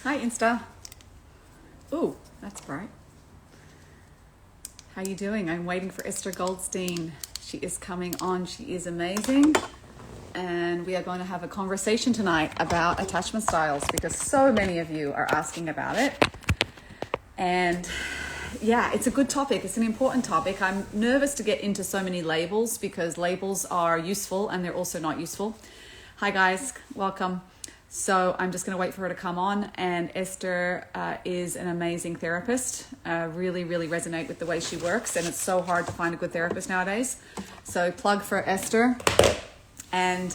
Hi, Insta. Ooh, that's bright. How you doing? I'm waiting for Esther Goldstein. She is coming on. She is amazing. And we are going to have a conversation tonight about attachment styles because so many of you are asking about it. And yeah, it's a good topic. It's an important topic. I'm nervous to get into so many labels because labels are useful and they're also not useful. Hi guys, welcome. So I'm just going to wait for her to come on. And Esther is an amazing therapist. Really, really resonate with the way she works. And it's so hard to find a good therapist nowadays. So plug for Esther. And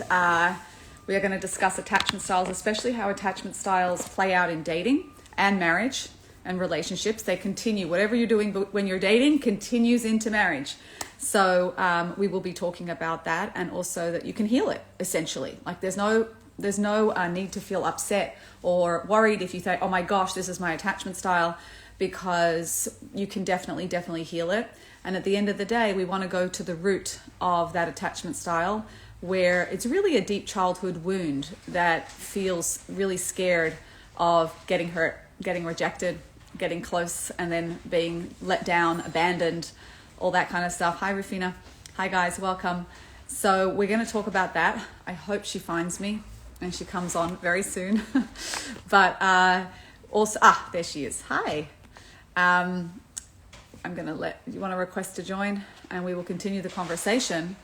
we are going to discuss attachment styles, especially how attachment styles play out in dating and marriage and relationships. They continue. Whatever you're doing when you're dating continues into marriage. So we will be talking about that, and also that you can heal it, essentially. Like there's no need to feel upset or worried if you think, oh my gosh, this is my attachment style, because you can definitely heal it. And at the end of the day, we want to go to the root of that attachment style, where it's really a deep childhood wound that feels really scared of getting hurt, getting rejected, getting close, and then being let down, abandoned, all that kind of stuff. Hi, Rufina. Hi, guys. Welcome. So we're going to talk about that. I hope she finds me and she comes on very soon. But also, there she is. Hi. I'm going to you want to request to join, and we will continue the conversation,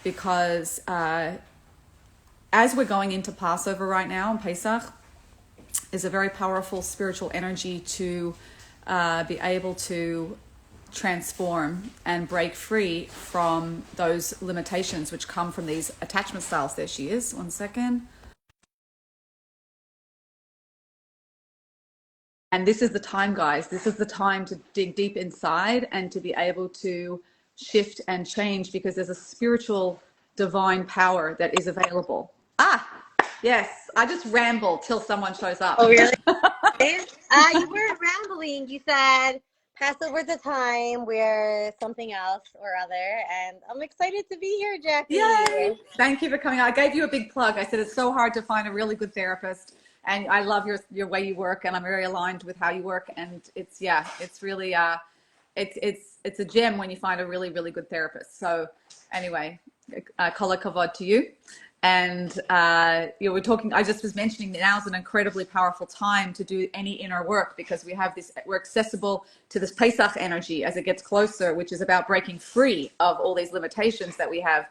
because as we're going into Passover right now, and Pesach is a very powerful spiritual energy to be able to transform and break free from those limitations which come from these attachment styles. There she is. One second. And this is the time, guys. This is the time to dig deep inside and to be able to shift and change, because there's a spiritual divine power that is available. Yes. I just ramble till someone shows up. Oh, really? You weren't rambling. You said Passover's a time where something else or other, and I'm excited to be here, Yay. Jackie. Thank you for coming. I gave you a big plug. I said it's so hard to find a really good therapist, and I love your way you work, and I'm very aligned with how you work. And it's really it's a gem when you find a really, really good therapist. So anyway, kol hakavod to you. And we're talking. I just was mentioning that now is an incredibly powerful time to do any inner work, because we're accessible to this Pesach energy as it gets closer, which is about breaking free of all these limitations that we have,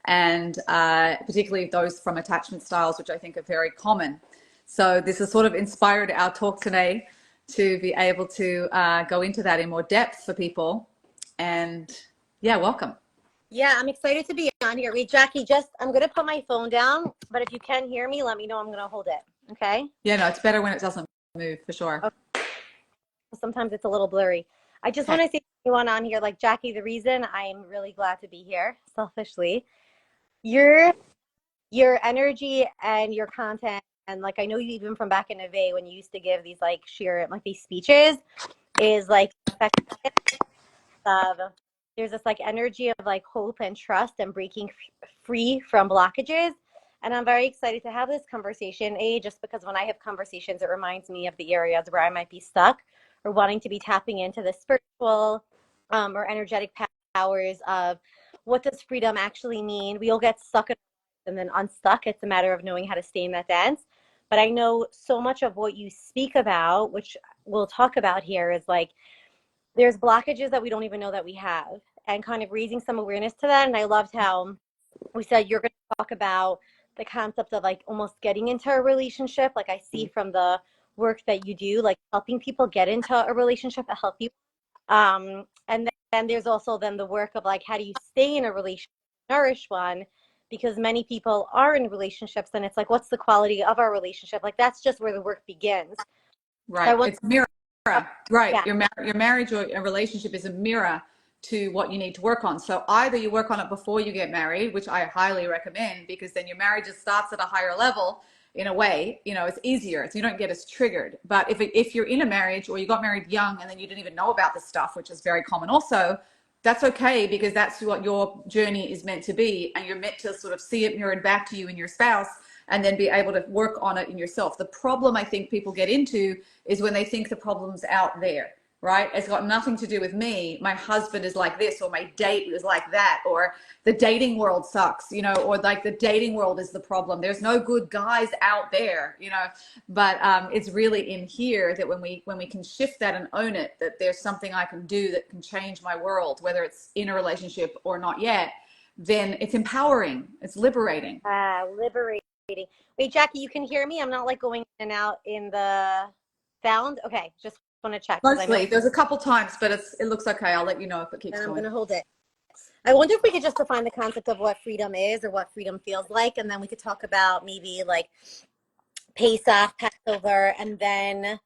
and particularly those from attachment styles, which I think are very common. So this has sort of inspired our talk today to be able to go into that in more depth for people. And yeah, welcome. Yeah, I'm excited to be on here. Wait, Jackie, I'm gonna put my phone down, but if you can hear me, let me know. I'm gonna hold it. Okay? Yeah, no, it's better when it doesn't move, for sure. Okay. Sometimes it's a little blurry. I just Okay. want to say to anyone on here, like Jackie, the reason I'm really glad to be here, selfishly, your energy and your content, and like I know you even from back in the day when you used to give these like these speeches, is like effective of there's this like energy of like hope and trust and breaking free from blockages. And I'm very excited to have this conversation, just because when I have conversations, it reminds me of the areas where I might be stuck or wanting to be tapping into the spiritual or energetic powers of what does freedom actually mean. We all get stuck and then unstuck. It's a matter of knowing how to stay in that dance. But I know so much of what you speak about, which we'll talk about here, is like there's blockages that we don't even know that we have, and kind of raising some awareness to that. And I loved how we said you're going to talk about the concept of like almost getting into a relationship. Like I see from the work that you do, like helping people get into a relationship, a healthy. And then there's also then the work of like, how do you stay in a relationship, nourish one? Because many people are in relationships and it's like, what's the quality of our relationship? Like, that's just where the work begins. So I Right. want, It's a mirror. Right. yeah, Your marriage or a relationship is a mirror to what you need to work on. So either you work on it before you get married, which I highly recommend, because then your marriage just starts at a higher level in a way, it's easier. So you don't get as triggered. But if you're in a marriage, or you got married young and then you didn't even know about this stuff, which is very common also, that's okay, because that's what your journey is meant to be. And you're meant to sort of see it mirrored back to you and your spouse. and then be able to work on it in yourself. The problem I think people get into is when they think the problem's out there, right? It's got nothing to do with me. My husband is like this, or my date is like that, or the dating world sucks, you know, or like the dating world is the problem. There's no good guys out there, you know. But it's really in here that when we can shift that and own it, that there's something I can do that can change my world, whether it's in a relationship or not yet, then it's empowering, it's liberating. Liberating. Wait, Jackie, you can hear me? I'm not like going in and out in the sound. Okay, just want to check because I know. Mostly, there's a couple times, but it looks okay. I'll let you know if it keeps And I'm going. going to hold it. I wonder if we could just define the concept of what freedom is or what freedom feels like, and then we could talk about maybe like Pesach, Passover, and then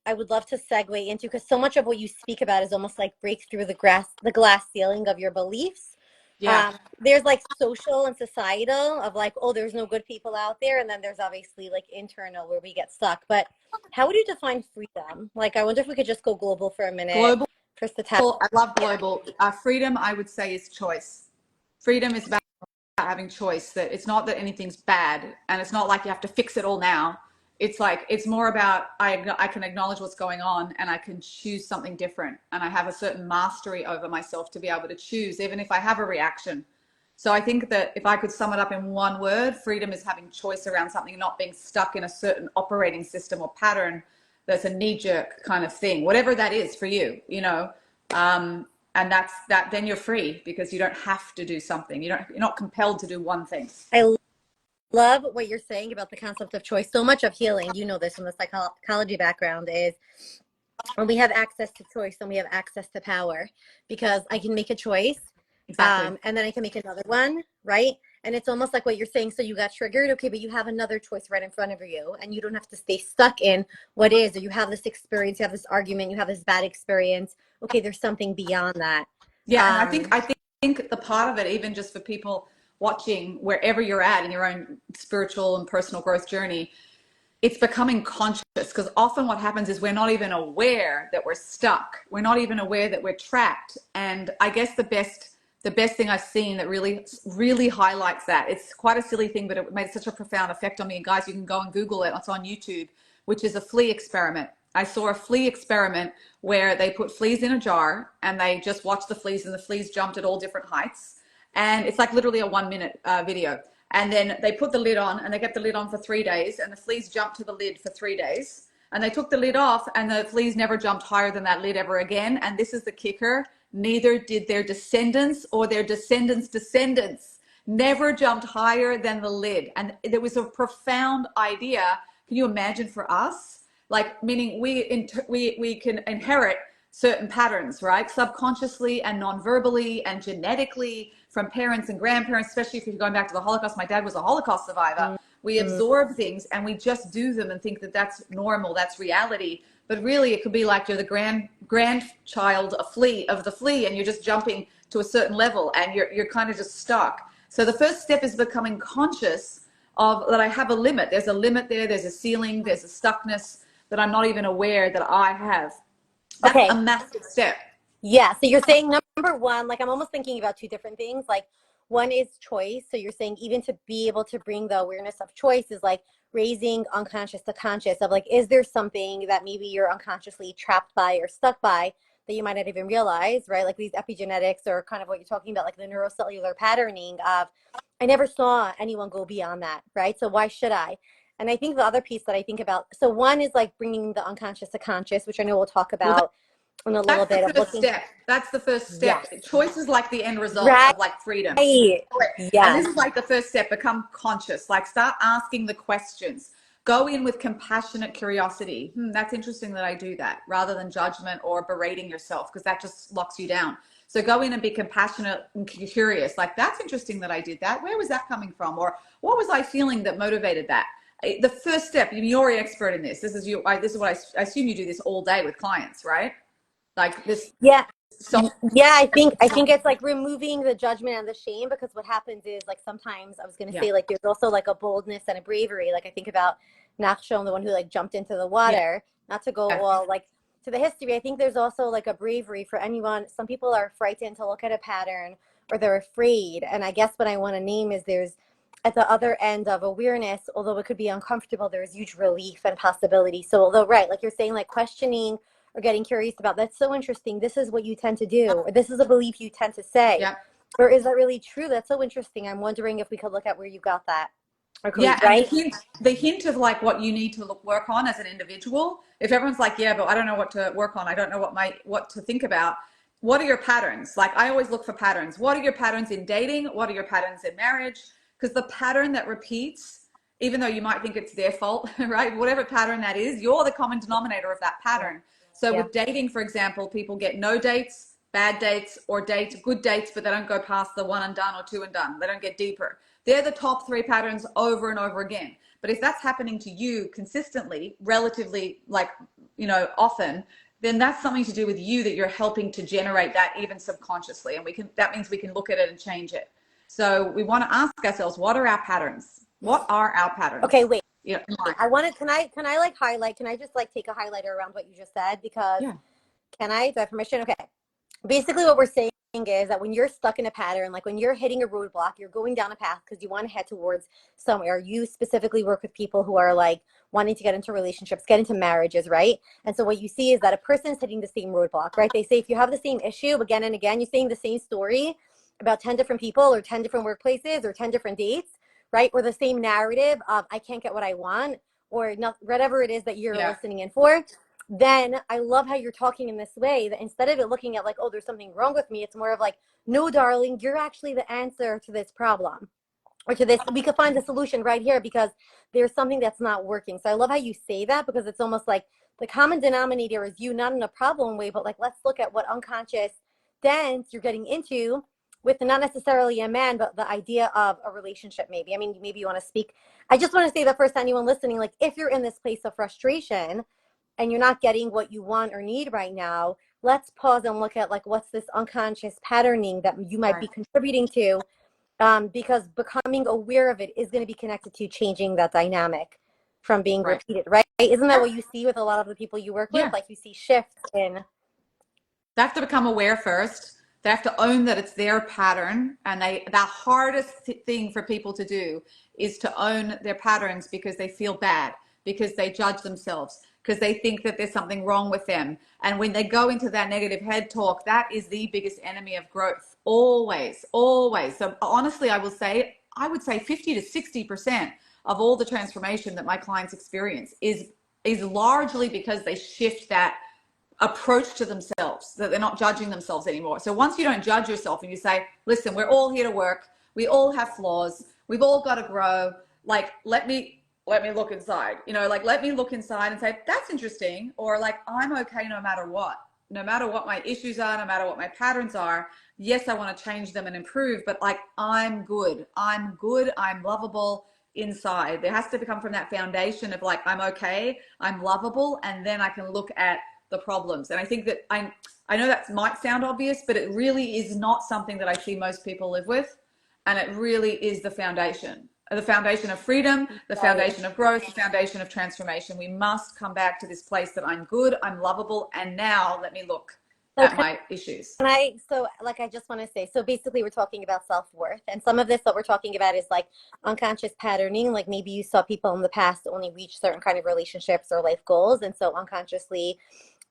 I would love to segue into, because so much of what you speak about is almost like break through the glass ceiling of your beliefs. Yeah. There's like social and societal of like, oh, there's no good people out there, and then there's obviously like internal where we get stuck. But how would you define freedom? Like, I wonder if we could just go global for a minute. Global. First attack. I love global. Freedom, I would say, is choice. Freedom is about having choice, that it's not that anything's bad, and it's not like you have to fix it all now. It's like, it's more about I can acknowledge what's going on, and I can choose something different, and I have a certain mastery over myself to be able to choose even if I have a reaction. So I think that if I could sum it up in one word, freedom is having choice around something, not being stuck in a certain operating system or pattern that's a knee-jerk kind of thing, whatever that is for you, you know. And that's that, then you're free because you don't have to do something. You're not compelled to do one thing. I love what you're saying about the concept of choice. So much of healing, you know this from the psychology background, is when we have access to choice, then we have access to power, because I can make a choice. Exactly. And then I can make another one, right? And it's almost like what you're saying. So you got triggered, okay, but you have another choice right in front of you, and you don't have to stay stuck in what is, or you have this experience, you have this argument, you have this bad experience. Okay, there's something beyond that. Yeah, and I think the part of it, even just for people watching, wherever you're at in your own spiritual and personal growth journey, it's becoming conscious, because often what happens is we're not even aware that we're stuck. We're not even aware that we're trapped. And I guess the best thing I've seen that really highlights that, it's quite a silly thing, but it made such a profound effect on me. And guys, you can go and Google it. It's on YouTube, which is a flea experiment. I saw a flea experiment where they put fleas in a jar and they just watched the fleas, and the fleas jumped at all different heights. And it's like literally a 1 minute video. And then they put the lid on, and they kept the lid on for 3 days, and the fleas jumped to the lid for 3 days. And they took the lid off, and the fleas never jumped higher than that lid ever again. And this is the kicker: neither did their descendants or their descendants' descendants. Never jumped higher than the lid. And there was a profound idea. Can you imagine for us? Like, meaning we can inherit certain patterns, right? Subconsciously and non-verbally and genetically from parents and grandparents, especially if you're going back to the Holocaust. My dad was a Holocaust survivor. We absorb things and we just do them and think that that's normal, that's reality. But really, it could be like you're the grandchild of the flea, and you're just jumping to a certain level, and you're kind of just stuck. So the first step is becoming conscious of that I have a limit. There's a limit there. There's a ceiling. There's a stuckness that I'm not even aware that I have. That's Okay. a massive step. Yeah. So you're saying number one, like I'm almost thinking about two different things. Like one is choice. So you're saying even to be able to bring the awareness of choice is like raising unconscious to conscious of like, is there something that maybe you're unconsciously trapped by or stuck by that you might not even realize, right? Like these epigenetics, or kind of what you're talking about, like the neurocellular patterning of, I never saw anyone go beyond that, right? So why should I? And I think the other piece that I think about, so one is like bringing the unconscious to conscious, which I know we'll talk about in a little bit of looking. That's the first step. Yes. Choice is like the end result Right. of like freedom. Yes. And this is like the first step: become conscious. Like, start asking the questions. Go in with compassionate curiosity. That's interesting that I do that, rather than judgment or berating yourself, because that just locks you down. So go in and be compassionate and curious. Like, that's interesting that I did that. Where was that coming from? Or what was I feeling that motivated that? The first step, you're the expert in this. This is what I assume you do this all day with clients, right? Like this. Yeah. So Yeah, I think it's like removing the judgment and the shame, because what happens is like sometimes I was gonna say like there's also like a boldness and a bravery. Like I think about Nachshon, the one who like jumped into the water, not to go all like to the history. I think there's also like a bravery for anyone. Some people are frightened to look at a pattern, or they're afraid. And I guess what I want to name is there's at the other end of awareness, although it could be uncomfortable, there's huge relief and possibility. So although, right, like you're saying, like questioning or getting curious about, that's so interesting. This is what you tend to do, or this is a belief you tend to say. Yeah. Or is that really true? That's so interesting. I'm wondering if we could look at where you got that. Or could we, Yeah, and right? the hint of like what you need to work on as an individual. If everyone's like, yeah, but I don't know what to work on. I don't know what to think about. What are your patterns? Like I always look for patterns. What are your patterns in dating? What are your patterns in marriage? Because the pattern that repeats, even though you might think it's their fault, right? Whatever pattern that is, you're the common denominator of that pattern. So Yeah. with dating, for example, people get no dates, bad dates, or dates, good dates, but they don't go past the one and done or two and done. They don't get deeper. They're the top three patterns over and over again. But if that's happening to you consistently, relatively like, often, then that's something to do with you that you're helping to generate that even subconsciously. And that means we can look at it and change it. So we want to ask ourselves, what are our patterns? What are our Okay, patterns? wait. Yeah. I want to, can I like highlight, can I just like take a highlighter around what you just said? Because Yeah. can I, do I have permission? Okay. Basically what we're saying is that when you're stuck in a pattern, like when you're hitting a roadblock, you're going down a path because you want to head towards somewhere. You specifically work with people who are like wanting to get into relationships, get into marriages, right? And so what you see is that a person's hitting the same roadblock, right? They say if you have the same issue again and again, you're saying the same story about 10 different people or 10 different workplaces or 10 different dates, right? Or the same narrative of I can't get what I want, or not, whatever it is that you're Yeah. listening in for. Then I love how you're talking in this way, that instead of it looking at like, oh, there's something wrong with me, it's more of like, no, darling, you're actually the answer to this problem, or to this. We could find the solution right here because there's something that's not working. So I love how you say that, because it's almost like the common denominator is you, not in a problem way, but like, let's look at what unconscious dance you're getting into with not necessarily a man, but the idea of a relationship. Maybe, I mean, maybe you want to speak. I just want to say that first to anyone listening, like if you're in this place of frustration and you're not getting what you want or need right now, let's pause and look at like, what's this unconscious patterning that you might Right. be contributing to, because becoming aware of it is going to be connected to changing that dynamic from being Right. repeated, right? Isn't that Yeah. what you see with a lot of the people you work with? Yeah. Like you see shifts in. They have to become aware first. They have to own that it's their pattern. And the hardest thing for people to do is to own their patterns, because they feel bad, because they judge themselves, because they think that there's something wrong with them. And when they go into that negative head talk, that is the biggest enemy of growth. Always, always. So honestly, I would say 50 to 60% of all the transformation that my clients experience is largely because they shift that approach to themselves, that they're not judging themselves anymore. So once you don't judge yourself and you say, listen, we're all here to work, we all have flaws, we've all got to grow, like let me look inside, like let me look inside and say that's interesting, or like I'm okay no matter what, no matter what my issues are, no matter what my patterns are. Yes, I want to change them and improve, but like I'm good, I'm lovable inside. There has to become from that foundation of like I'm okay, I'm lovable, and then I can look at the problems. And I think that I know that might sound obvious, but it really is not something that I see most people live with. And it really is the foundation of freedom, the Right. foundation of growth, the foundation of transformation. We must come back to this place that I'm good, I'm lovable, and now let me look So at my issues. can I, so like, I just want to say, so basically we're talking about self-worth, and some of this that we're talking about is like unconscious patterning. Like maybe you saw people in the past only reach certain kind of relationships or life goals, and so unconsciously,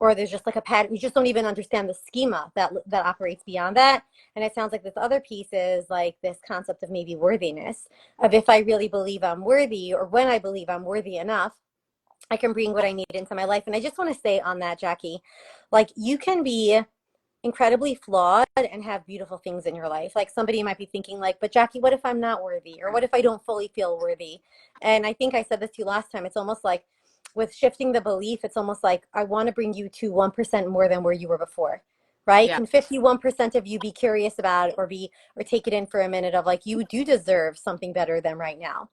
or there's just like a pattern, you just don't even understand the schema that operates beyond that. And it sounds like this other piece is like this concept of maybe worthiness, of if I really believe I'm worthy, or when I believe I'm worthy enough, I can bring what I need into my life. And I just want to say on that, Jackie, like you can be incredibly flawed and have beautiful things in your life. Like somebody might be thinking like, but Jackie, what if I'm not worthy? Or what if I don't fully feel worthy? And I think I said this to you last time. It's almost like with shifting the belief, it's almost like I want to bring you to 1% more than where you were before. Right? Yeah. Can 51% of you be curious about it, or take it in for a minute of like, you do deserve something better than right now?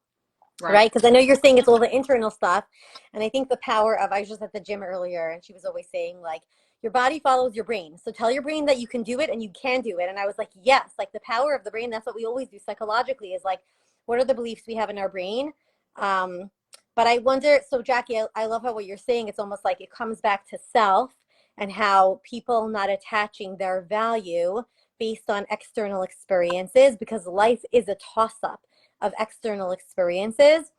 Right. Right? Because I know you're saying it's all the internal stuff. And I think the power of, I was just at the gym earlier and she was always saying like, your body follows your brain. So tell your brain that you can do it and you can do it. And I was like, yes, like the power of the brain, that's what we always do psychologically, is like, what are the beliefs we have in our brain? Um, but I wonder, so Jackie, I love how what you're saying, it's almost like it comes back to self, and how people not attaching their value based on external experiences, because life is a toss up of external experiences.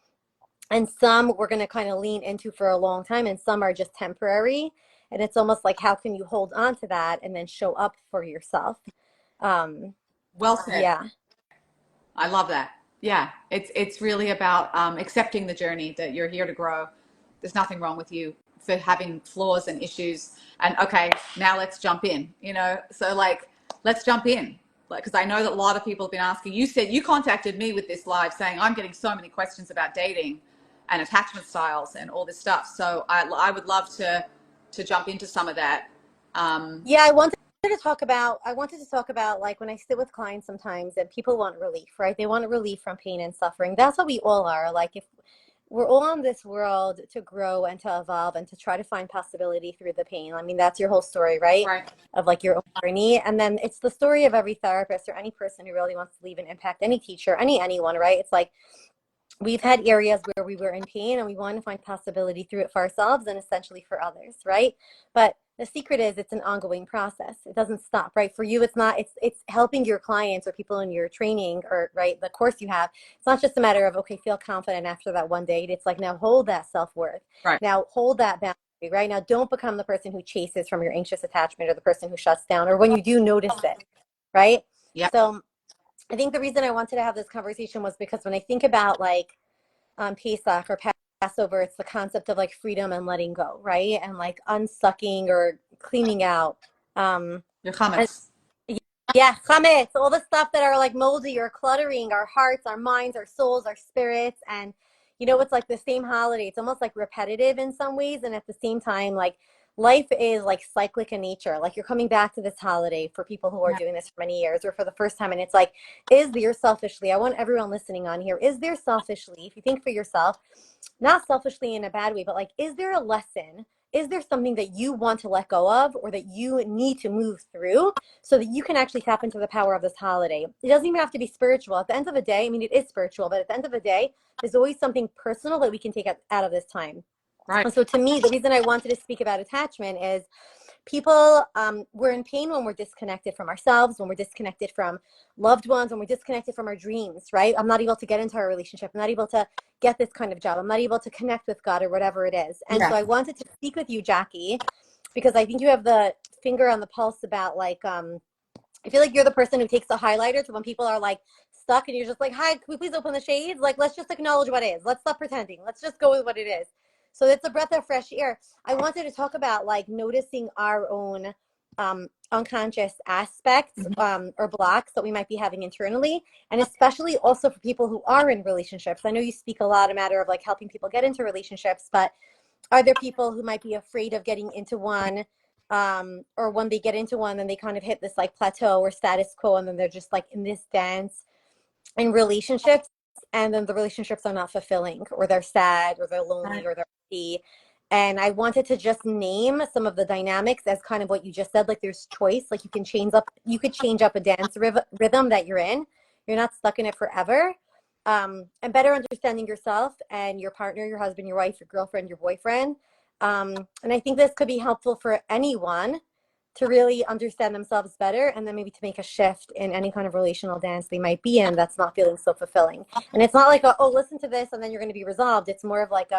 And some we're going to kind of lean into for a long time, and some are just temporary. And it's almost like, how can you hold on to that and then show up for yourself? Um, Well said. yeah. I love that. Yeah, it's really about accepting the journey, that you're here to grow. There's nothing wrong with you for having flaws and issues. And okay, now let's jump in. So like let's jump in, like, because I know that a lot of people have been asking. You said you contacted me with this live saying I'm getting so many questions about dating and attachment styles and all this stuff. So I would love to jump into some of that. Yeah, I wanted to talk about like when I sit with clients sometimes and people want relief, right? They want relief from pain and suffering. That's what we all are. Like, if we're all on this world to grow and to evolve and to try to find possibility through the pain. I mean, that's your whole story, right? Right. Of like your own journey. And then it's the story of every therapist or any person who really wants to leave an impact, any teacher, anyone, right? It's like we've had areas where we were in pain and we want to find possibility through it for ourselves and essentially for others, right? But the secret is it's an ongoing process. It doesn't stop, right? For you, it's not, it's helping your clients or people in your training or right, the course you have. It's not just a matter of, okay, feel confident after that one date. It's like, now hold that self-worth. Right. Now hold that boundary, right? Now don't become the person who chases from your anxious attachment or the person who shuts down or when you do notice it, right? Yep. So I think the reason I wanted to have this conversation was because when I think about like Pesach or Passover, it's the concept of like freedom and letting go, right? And like unsucking or cleaning out. Your And comments. yeah, chametz, all the stuff that are like moldy or cluttering our hearts, our minds, our souls, our spirits. And it's like the same holiday. It's almost like repetitive in some ways. And at the same time, like life is like cyclic in nature. Like you're coming back to this holiday for people who are doing this for many years or for the first time. And it's like, is there selfishly, I want everyone listening on here, is there selfishly, if you think for yourself, not selfishly in a bad way, but like, is there a lesson? Is there something that you want to let go of or that you need to move through so that you can actually tap into the power of this holiday? It doesn't even have to be spiritual. At the end of the day, I mean, it is spiritual, but at the end of the day, there's always something personal that we can take out of this time. Right. And so to me, the reason I wanted to speak about attachment is people, we're in pain when we're disconnected from ourselves, when we're disconnected from loved ones, when we're disconnected from our dreams, right? I'm not able to get into our relationship. I'm not able to get this kind of job. I'm not able to connect with God or whatever it is. And so I wanted to speak with you, Jackie, because I think you have the finger on the pulse about like, I feel like you're the person who takes the highlighter to when people are like stuck and you're just like, hi, can we please open the shades? Like, let's just acknowledge what is. Let's stop pretending. Let's just go with what it is. So it's a breath of fresh air. I wanted to talk about like noticing our own unconscious aspects or blocks that we might be having internally, and especially also for people who are in relationships. I know you speak a lot a matter of like helping people get into relationships, but are there people who might be afraid of getting into one, or when they get into one, then they kind of hit this like plateau or status quo, and then they're just like in this dance in relationships, and then the relationships are not fulfilling, or they're sad, or they're lonely, or they're empty. And I wanted to just name some of the dynamics as kind of what you just said. Like there's choice. Like you could change up a dance rhythm that you're in. You're not stuck in it forever. And better understanding yourself and your partner, your husband, your wife, your girlfriend, your boyfriend. And I think this could be helpful for anyone to really understand themselves better, and then maybe to make a shift in any kind of relational dance they might be in that's not feeling so fulfilling. And it's not like oh, listen to this and then you're going to be resolved. It's more of like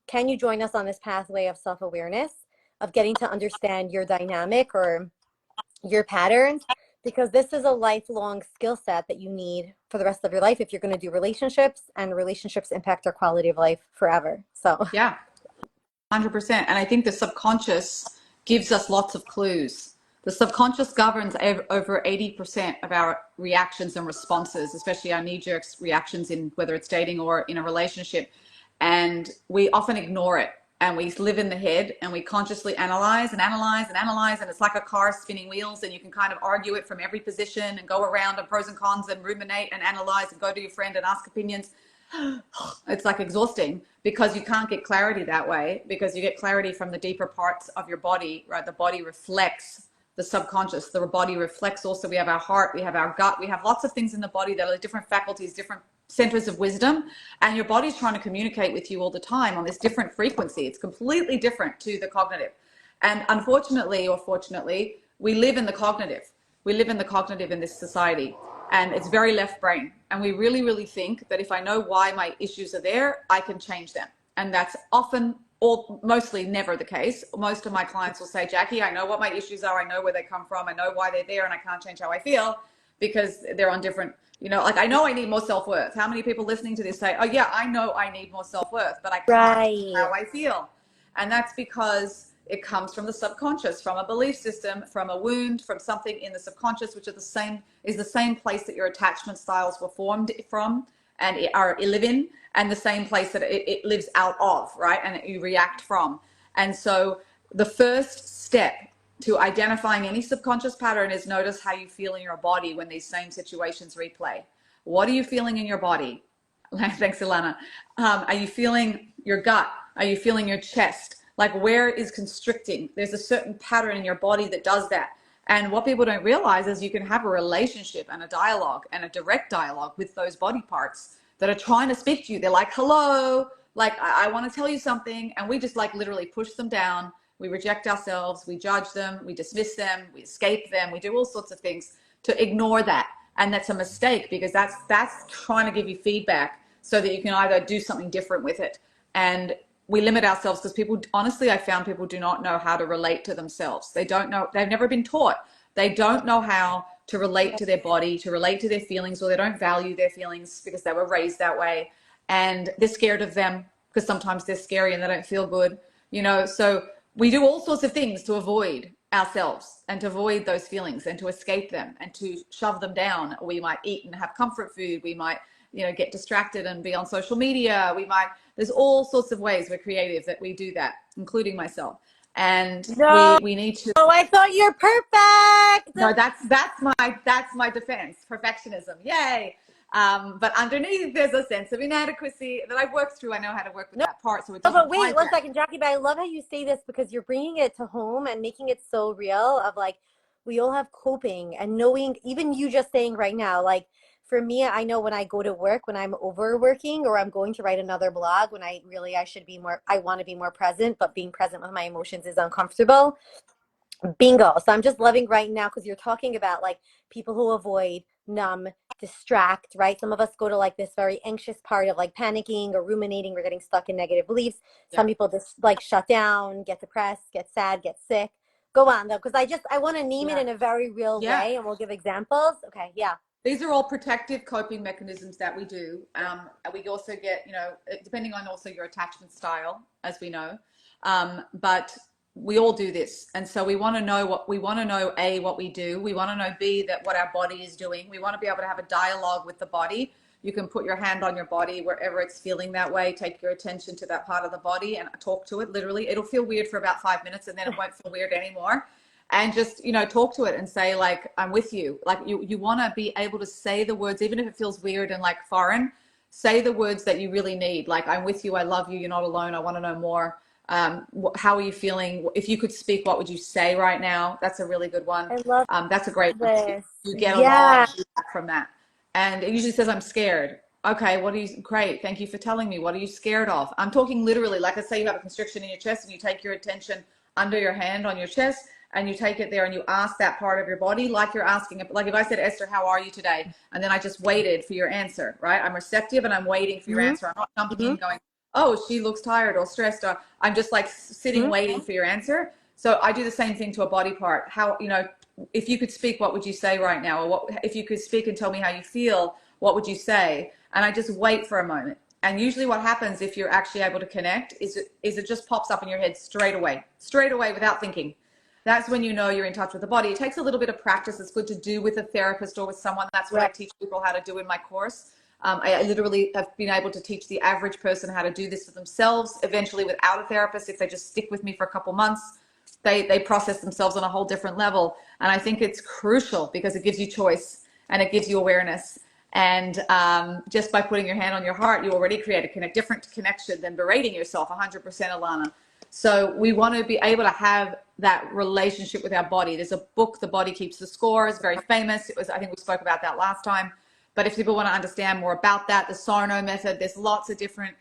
can you join us on this pathway of self-awareness, of getting to understand your dynamic or your patterns, because this is a lifelong skill set that you need for the rest of your life if you're going to do relationships, and relationships impact our quality of life forever. So Yeah. 100%. And I think the subconscious gives us lots of clues. The subconscious governs over 80% of our reactions and responses, especially our knee-jerk reactions in whether it's dating or in a relationship. And we often ignore it, and we live in the head, and we consciously analyze and analyze and analyze. And it's like a car spinning wheels, and you can kind of argue it from every position and go around on pros and cons and ruminate and analyze and go to your friend and ask opinions. It's like exhausting because you can't get clarity that way, because you get clarity from the deeper parts of your body, right? The body reflects the subconscious. The body reflects also, we have our heart, we have our gut, we have lots of things in the body that are different faculties, different centers of wisdom, and your body's trying to communicate with you all the time on this different frequency. It's completely different to the cognitive. And unfortunately or fortunately, we live in the cognitive. We live in the cognitive in this society. and it's very left brain. And we really, really think that if I know why my issues are there, I can change them. And that's often or mostly never the case. Most of my clients will say, Jackie, I know what my issues are. I know where they come from. I know why they're there, and I can't change how I feel because they're on different, like I know I need more self-worth. How many people listening to this say, oh yeah, I know I need more self-worth, but I can't change how I feel. And that's because it comes from the subconscious, from a belief system, from a wound, from something in the subconscious, which is the same place that your attachment styles were formed from and are live in, and the same place that it lives out of, right? And you react from. And so the first step to identifying any subconscious pattern is notice how you feel in your body when these same situations replay. What are you feeling in your body? Thanks, Ilana. Are you feeling your gut? Are you feeling your chest? Like, where is constricting? There's a certain pattern in your body that does that. And what people don't realize is you can have a relationship and a dialogue and a direct dialogue with those body parts that are trying to speak to you. They're like, hello, like, I want to tell you something. And we just like literally push them down. We reject ourselves. We judge them. We dismiss them. We escape them. We do all sorts of things to ignore that. And that's a mistake, because that's trying to give you feedback so that you can either do something different with it. And we limit ourselves because people, honestly, I found people do not know how to relate to themselves. They don't know, they've never been taught. They don't know how to relate to their body, to relate to their feelings, or they don't value their feelings because they were raised that way. And they're scared of them because sometimes they're scary and they don't feel good, So we do all sorts of things to avoid ourselves and to avoid those feelings and to escape them and to shove them down. We might eat and have comfort food. We might, get distracted and be on social media. There's all sorts of ways we're creative that we do that, including myself. And we need to. Oh, I thought you're perfect. No, that's my defense, perfectionism. Yay. But underneath there's a sense of inadequacy that I've worked through. I know how to work with that part. So it doesn't. But wait, one second, Jackie, but I love how you say this, because you're bringing it to home and making it so real of like, we all have coping and knowing, even you just saying right now, like, for me, I know when I go to work, when I'm overworking or I'm going to write another blog, when I should be more, I want to be more present, but being present with my emotions is uncomfortable. Bingo. So I'm just loving right now, because you're talking about like people who avoid, numb, distract, right? Some of us go to like this very anxious part of like panicking or ruminating. We're getting stuck in negative beliefs. Yeah. Some people just like shut down, get depressed, get sad, get sick. Go on though, because I want to name it in a very real way, and we'll give examples. Okay. Yeah. These are all protective coping mechanisms that we do. We also get, depending on also your attachment style, as we know, but we all do this. And so we want to know A, what we do. We want to know B, that what our body is doing. We want to be able to have a dialogue with the body. You can put your hand on your body wherever it's feeling that way. Take your attention to that part of the body and talk to it. Literally, it'll feel weird for about 5 minutes and then it won't feel weird anymore. And just, talk to it and say, like, I'm with you. Like, you want to be able to say the words, even if it feels weird and like foreign, say the words that you really need. Like, I'm with you. I love you. You're not alone. I want to know more. How are you feeling? If you could speak, what would you say right now? That's a really good one. I love that's a great one. You get a lot from that. And it usually says, I'm scared. Okay, great. Thank you for telling me. What are you scared of? I'm talking literally, like I say, you have a constriction in your chest and you take your attention under your hand on your chest and you take it there and you ask that part of your body, like you're asking, like if I said, Esther, how are you today? And then I just waited for your answer, right? I'm receptive and I'm waiting for your answer. I'm not jumping in going, oh, she looks tired or stressed. Or I'm just like sitting, waiting for your answer. So I do the same thing to a body part. How, if you could speak, what would you say right now? Or what, if you could speak and tell me how you feel, what would you say? And I just wait for a moment. And usually what happens if you're actually able to connect is it just pops up in your head straight away without thinking. That's when you know you're in touch with the body. It takes a little bit of practice. It's good to do with a therapist or with someone. That's what I teach people how to do in my course. I literally have been able to teach the average person how to do this for themselves, eventually without a therapist. If they just stick with me for a couple months, they process themselves on a whole different level. And I think it's crucial because it gives you choice and it gives you awareness. And just by putting your hand on your heart, you already create a different connection than berating yourself, 100%, Ilana. So we want to be able to have that relationship with our body. There's a book, The Body Keeps the Score. It's very famous. I think we spoke about that last time. But if people want to understand more about that, the Sarno method, there's lots of different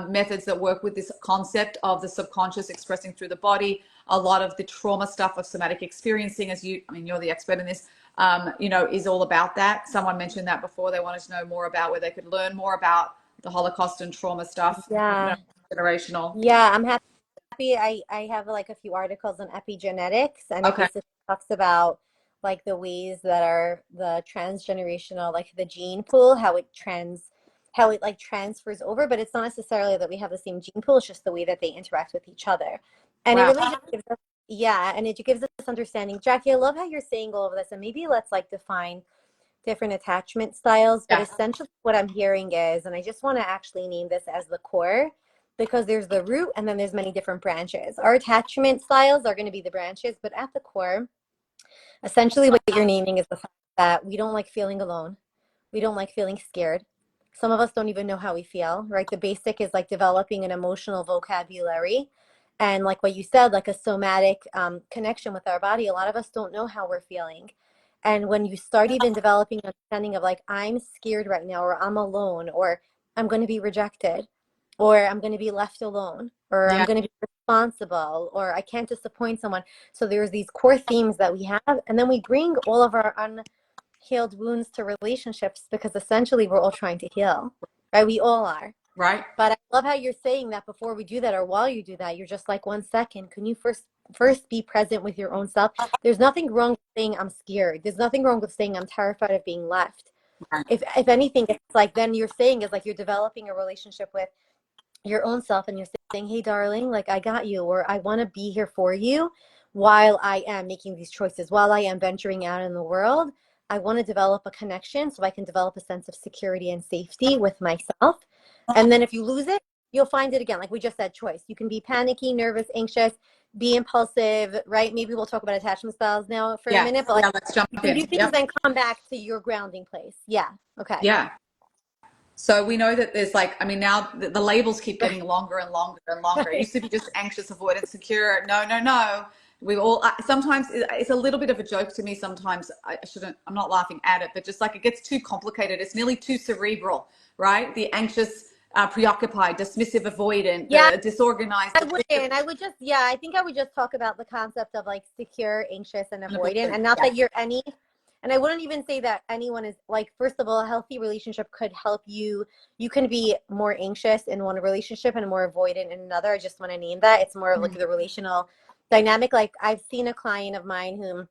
methods that work with this concept of the subconscious expressing through the body. A lot of the trauma stuff of somatic experiencing, you're the expert in this, is all about that. Someone mentioned that before. They wanted to know more about where they could learn more about the Holocaust and trauma stuff, Yeah. generational. Yeah, I'm happy. I have like a few articles on epigenetics, and it Okay. basically talks about like the ways that are the transgenerational, like the gene pool, how it like transfers over, but it's not necessarily that we have the same gene pool, it's just the way that they interact with each other. And it Wow. really just gives us, yeah, and it gives us understanding. Jackie, I love how you're saying all of this, and maybe let's like define different attachment styles, but Yeah. essentially what I'm hearing is, and I just want to actually name this as the core because there's the root and then there's many different branches. Our attachment styles are going to be the branches, but at the core, essentially what you're naming is the fact that we don't like feeling alone. We don't like feeling scared. Some of us don't even know how we feel, right? The basic is like developing an emotional vocabulary. And like what you said, like a somatic connection with our body, a lot of us don't know how we're feeling. And when you start even developing an understanding of like, I'm scared right now, or I'm alone, or I'm going to be rejected, or I'm going to be left alone, or I'm Yeah. going to be responsible, or I can't disappoint someone. So there's these core themes that we have, and then we bring all of our unhealed wounds to relationships because essentially we're all trying to heal, right? We all are. Right. But I love how you're saying that before we do that or while you do that, you're just like, 1 second, can you first be present with your own self? There's nothing wrong with saying I'm scared. There's nothing wrong with saying I'm terrified of being left. Right. If anything, it's like then you're saying is like you're developing a relationship with your own self and you're saying, hey darling, like I got you, or I want to be here for you while I am making these choices, while I am venturing out in the world. I want to develop a connection so I can develop a sense of security and safety with myself. And then if you lose it, you'll find it again. Like we just said, choice. You can be panicky, nervous, anxious, be impulsive, right? Maybe we'll talk about attachment styles now for a Yeah. minute, but like Yeah. Let's jump you can do in. things Yep. and come back to your grounding place. Yeah. Okay. Yeah. So we know that there's like, I mean, now the labels keep getting longer and longer and longer. It Right. used to be just anxious, avoidant, secure. No, no, no. We all, sometimes it's a little bit of a joke to me. Sometimes I shouldn't, I'm not laughing at it, but just like it gets too complicated. It's nearly too cerebral, right? The anxious, preoccupied, dismissive, avoidant, Yeah. the disorganized, I the wouldn't. I would just, yeah, I think I would just talk about the concept of like secure, anxious, and avoidant. avoidant. And not Yeah. that you're any, and I wouldn't even say that anyone is like, first of all, a healthy relationship could help you. You can be more anxious in one relationship and more avoidant in another. I just want to name that. It's more of like Mm. the relational dynamic. Like I've seen a client of mine who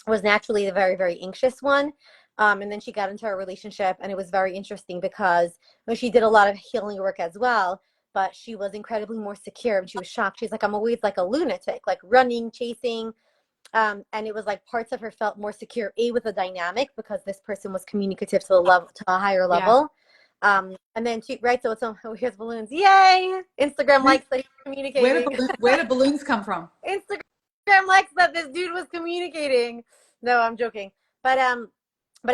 was naturally the very, very anxious one. And then she got into a relationship, and it was very interesting because well, she did a lot of healing work as well, but she was incredibly more secure and she was shocked. She's like, I'm always like a lunatic, like running, chasing. And it was like parts of her felt more secure, with the dynamic because this person was communicative to a level, to a higher Yeah. level. And then she, right, so it's on, oh, here's balloons. Yay! Instagram likes that he's communicating. Where do balloons come from? Instagram likes that this dude was communicating. No, I'm joking. But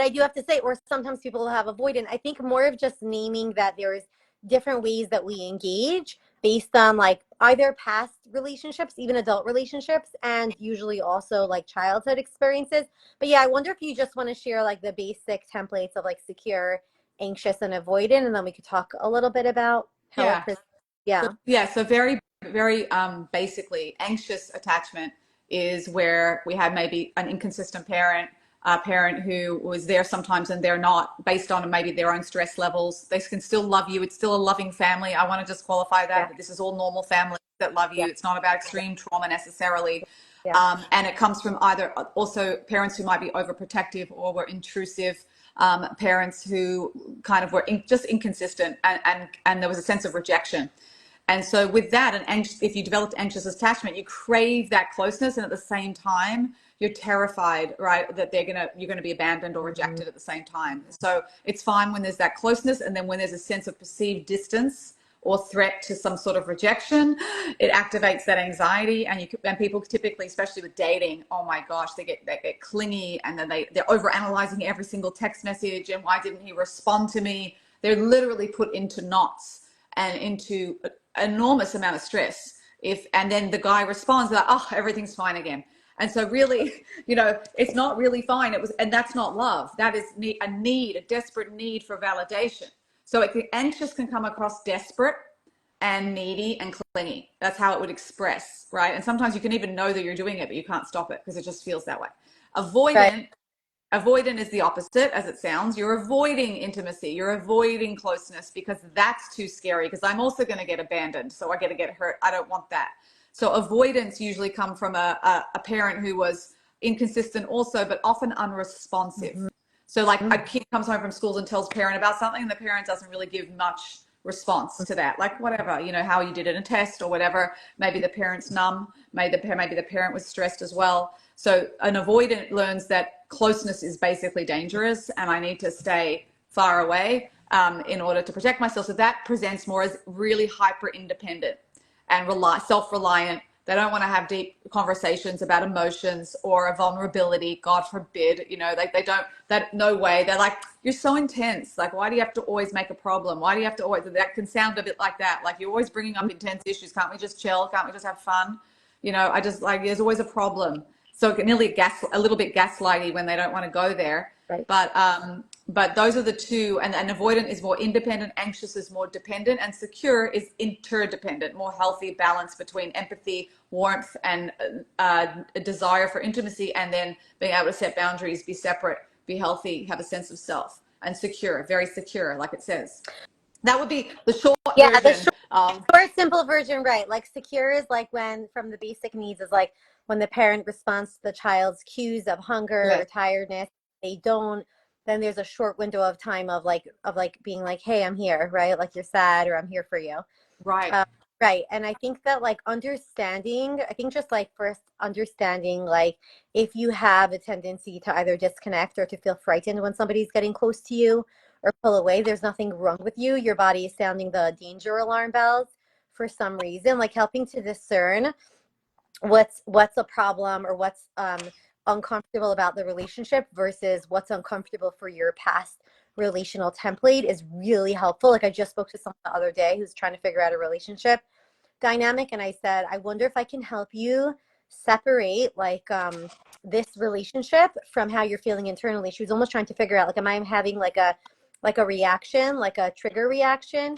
I do have to say, or sometimes people have avoidant. I think more of just naming that there's different ways that we engage based on like either past relationships, even adult relationships, and usually also like childhood experiences. But yeah, I wonder if you just want to share like the basic templates of like secure, anxious, and avoidant, and then we could talk a little bit about how it Yeah. presents. So, Yeah. yeah, so very, very basically, anxious attachment is where we have maybe an inconsistent parent, a parent who was there sometimes and they're not, based on maybe their own stress levels. They can still love you. It's still a loving family. I want to just qualify Yeah. that this is all normal families that love Yeah. you. It's not about extreme trauma necessarily. Yeah. And it comes from either also parents who might be overprotective or were intrusive, parents who kind of were just inconsistent, and there was a sense of rejection. And so with that, if you developed anxious attachment, you crave that closeness, and at the same time, you're terrified, right, that you're gonna be abandoned or Mhm. rejected at the same time. So it's fine when there's that closeness, and then when there's a sense of perceived distance or threat to some sort of rejection, it activates that anxiety. And people typically, especially with dating, oh my gosh, they get clingy, and then they're over analyzing every single text message, and why didn't he respond to me? They're literally put into knots and into enormous amount of stress. And then the guy responds like, oh, everything's fine again. And so really, it's not really fine. And that's not love. That is a desperate need for validation. So anxious can come across desperate and needy and clingy. That's how it would express, right? And sometimes you can even know that you're doing it, but you can't stop it because it just feels that way. Right. Avoidant Avoidant is the opposite, as it sounds. You're avoiding intimacy. You're avoiding closeness because that's too scary. Because I'm also going to get abandoned, so I get to get hurt. I don't want that. So avoidance usually come from a parent who was inconsistent also, but often unresponsive. Mhm. So like a kid comes home from school and tells parent about something, and the parent doesn't really give much response to that. Like whatever, how you did in a test or whatever. Maybe the parent's numb. Maybe the parent was stressed as well. So an avoidant learns that closeness is basically dangerous, and I need to stay far away in order to protect myself. So that presents more as really hyper independent and self-reliant. They don't want to have deep conversations about emotions or a vulnerability, God forbid. They don't, that no way. They're like, you're so intense. Like, why do you have to always make a problem? Why do you have to always, that can sound a bit like that. Like, you're always bringing up intense issues. Can't we just chill? Can't we just have fun? I just like, there's always a problem. So it can nearly a little bit gaslighty when they don't want to go there. Right. But those are the two, and avoidant is more independent, anxious is more dependent, and secure is interdependent, more healthy balance between empathy, warmth, and a desire for intimacy, and then being able to set boundaries, be separate, be healthy, have a sense of self, and secure, very secure, like it says. That would be the short Yeah, the version. short, simple version, right? Like secure is like when from the basic needs is like when the parent responds to the child's cues of hunger or Yes. tiredness. They don't, then there's a short window of time of like being like, hey, I'm here, right? Like you're sad or I'm here for you. Right. Right. And I think that like understanding, I think just like first understanding, like if you have a tendency to either disconnect or to feel frightened when somebody's getting close to you or pull away, there's nothing wrong with you. Your body is sounding the danger alarm bells for some reason, like helping to discern what's a problem or what's uncomfortable about the relationship versus what's uncomfortable for your past relational template is really helpful. Like I just spoke to someone the other day who's trying to figure out a relationship dynamic, and I said, I wonder if I can help you separate like this relationship from how you're feeling internally. She was almost trying to figure out like, am I having like a reaction, like a trigger reaction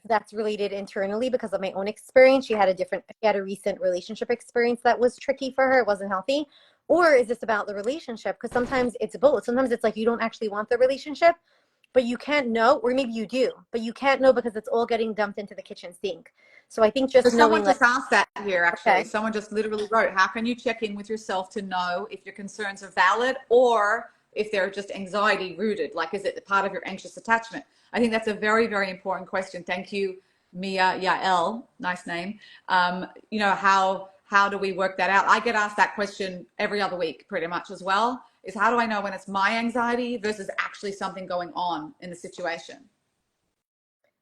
that's related internally because of my own experience. She had a recent relationship experience that was tricky for her. It wasn't healthy. Or is this about the relationship? Because sometimes it's both. Sometimes it's like you don't actually want the relationship, but you can't know, or maybe you do, but you can't know because it's all getting dumped into the kitchen sink. So I think So just someone knowing like, just asked that here, actually. okay, Someone just literally wrote, how can you check in with yourself to know if your concerns are valid or if they're just anxiety rooted? Like, is it part of your anxious attachment? I think that's a very, very important question. Thank you, Mia Yael. Nice name. How do we work that out? I get asked that question every other week pretty much as well, is how do I know when it's my anxiety versus actually something going on in the situation?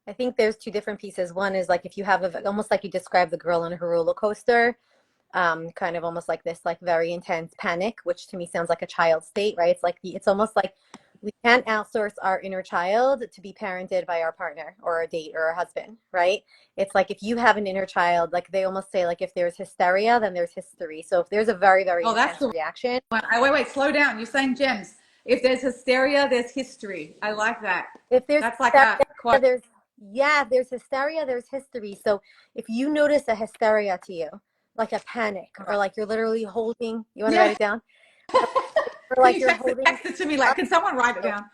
I think there's two different pieces. One is like if you have almost like you described the girl on her roller coaster, kind of almost like this like very intense panic, which to me sounds like a child state, right? It's almost like we can't outsource our inner child to be parented by our partner or a date or a husband, right? It's like if you have an inner child, like they almost say like if there's hysteria, then there's history. So if there's a very, very Oh, that's intense the reaction, one. Wait, slow down. You're saying gems. If there's hysteria, there's history. I like that. if there's That's like a hysteria, quote. there's hysteria, there's history. So if you notice a hysteria to you, like a panic, or like you're literally holding, you want to write Yeah. it down? Or Can like you you're text it, holding, text it to me? Like, can someone write it down?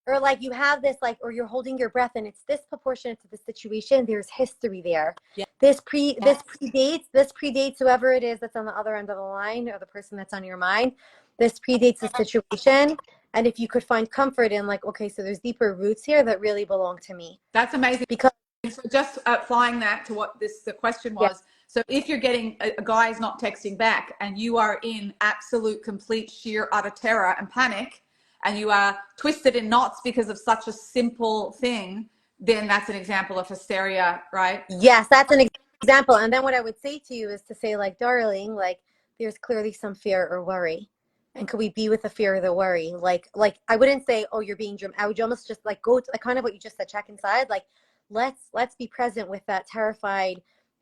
or like you have this like, or you're holding your breath and it's disproportionate to the situation. There's history there. Yeah. This predates whoever it is that's on the other end of the line or the person that's on your mind. This predates the situation. And if you could find comfort in like, okay, so there's deeper roots here that really belong to me. That's amazing. Because So just applying that to what the question yeah, was. So if you're getting a guy is not texting back and you are in absolute, complete, sheer, utter terror and panic, and you are twisted in knots because of such a simple thing, then that's an example of hysteria, right? yes, that's an example. And then what I would say to you is to say like, darling, like there's clearly some fear or worry. And could we be with the fear or the worry? Like I wouldn't say, oh, you're being I would almost just like go to like kind of what you just said, check inside. Like let's be present with that terrified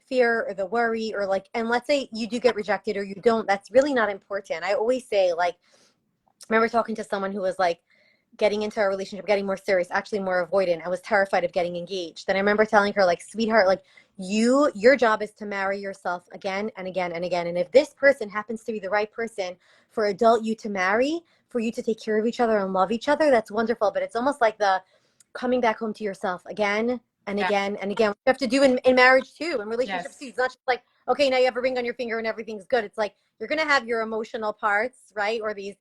fear or the worry or like, and let's say you do get rejected or you don't. That's really not important. I always say like, I remember talking to someone who was like getting into a relationship, getting more serious, actually more avoidant. I was terrified of getting engaged. And I remember telling her, like, sweetheart, like your job is to marry yourself again and again and again. And if this person happens to be the right person for adult you to marry, for you to take care of each other and love each other, that's wonderful. But it's almost like the coming back home to yourself again and Yeah. again and again. You have to do in marriage too, in relationships too. Yes. It's not just like, okay, now you have a ring on your finger and everything's good. It's like you're going to have your emotional parts, right? Or these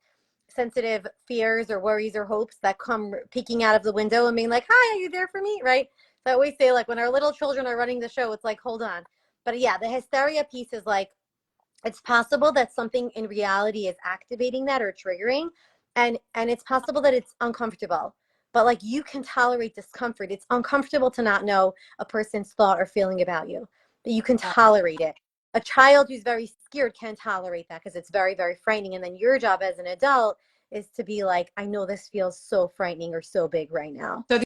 sensitive fears or worries or hopes that come peeking out of the window and being like, hi, are you there for me? Right? So I always say, like, when our little children are running the show, it's like, hold on. But yeah, the hysteria piece is like, it's possible that something in reality is activating that or triggering, and it's possible that it's uncomfortable, but like you can tolerate discomfort. It's uncomfortable to not know a person's thought or feeling about you, but you can tolerate it. A child who's very scared can't tolerate that because it's very, very frightening. And then your job as an adult is to be like, I know this feels so frightening or so big right now. So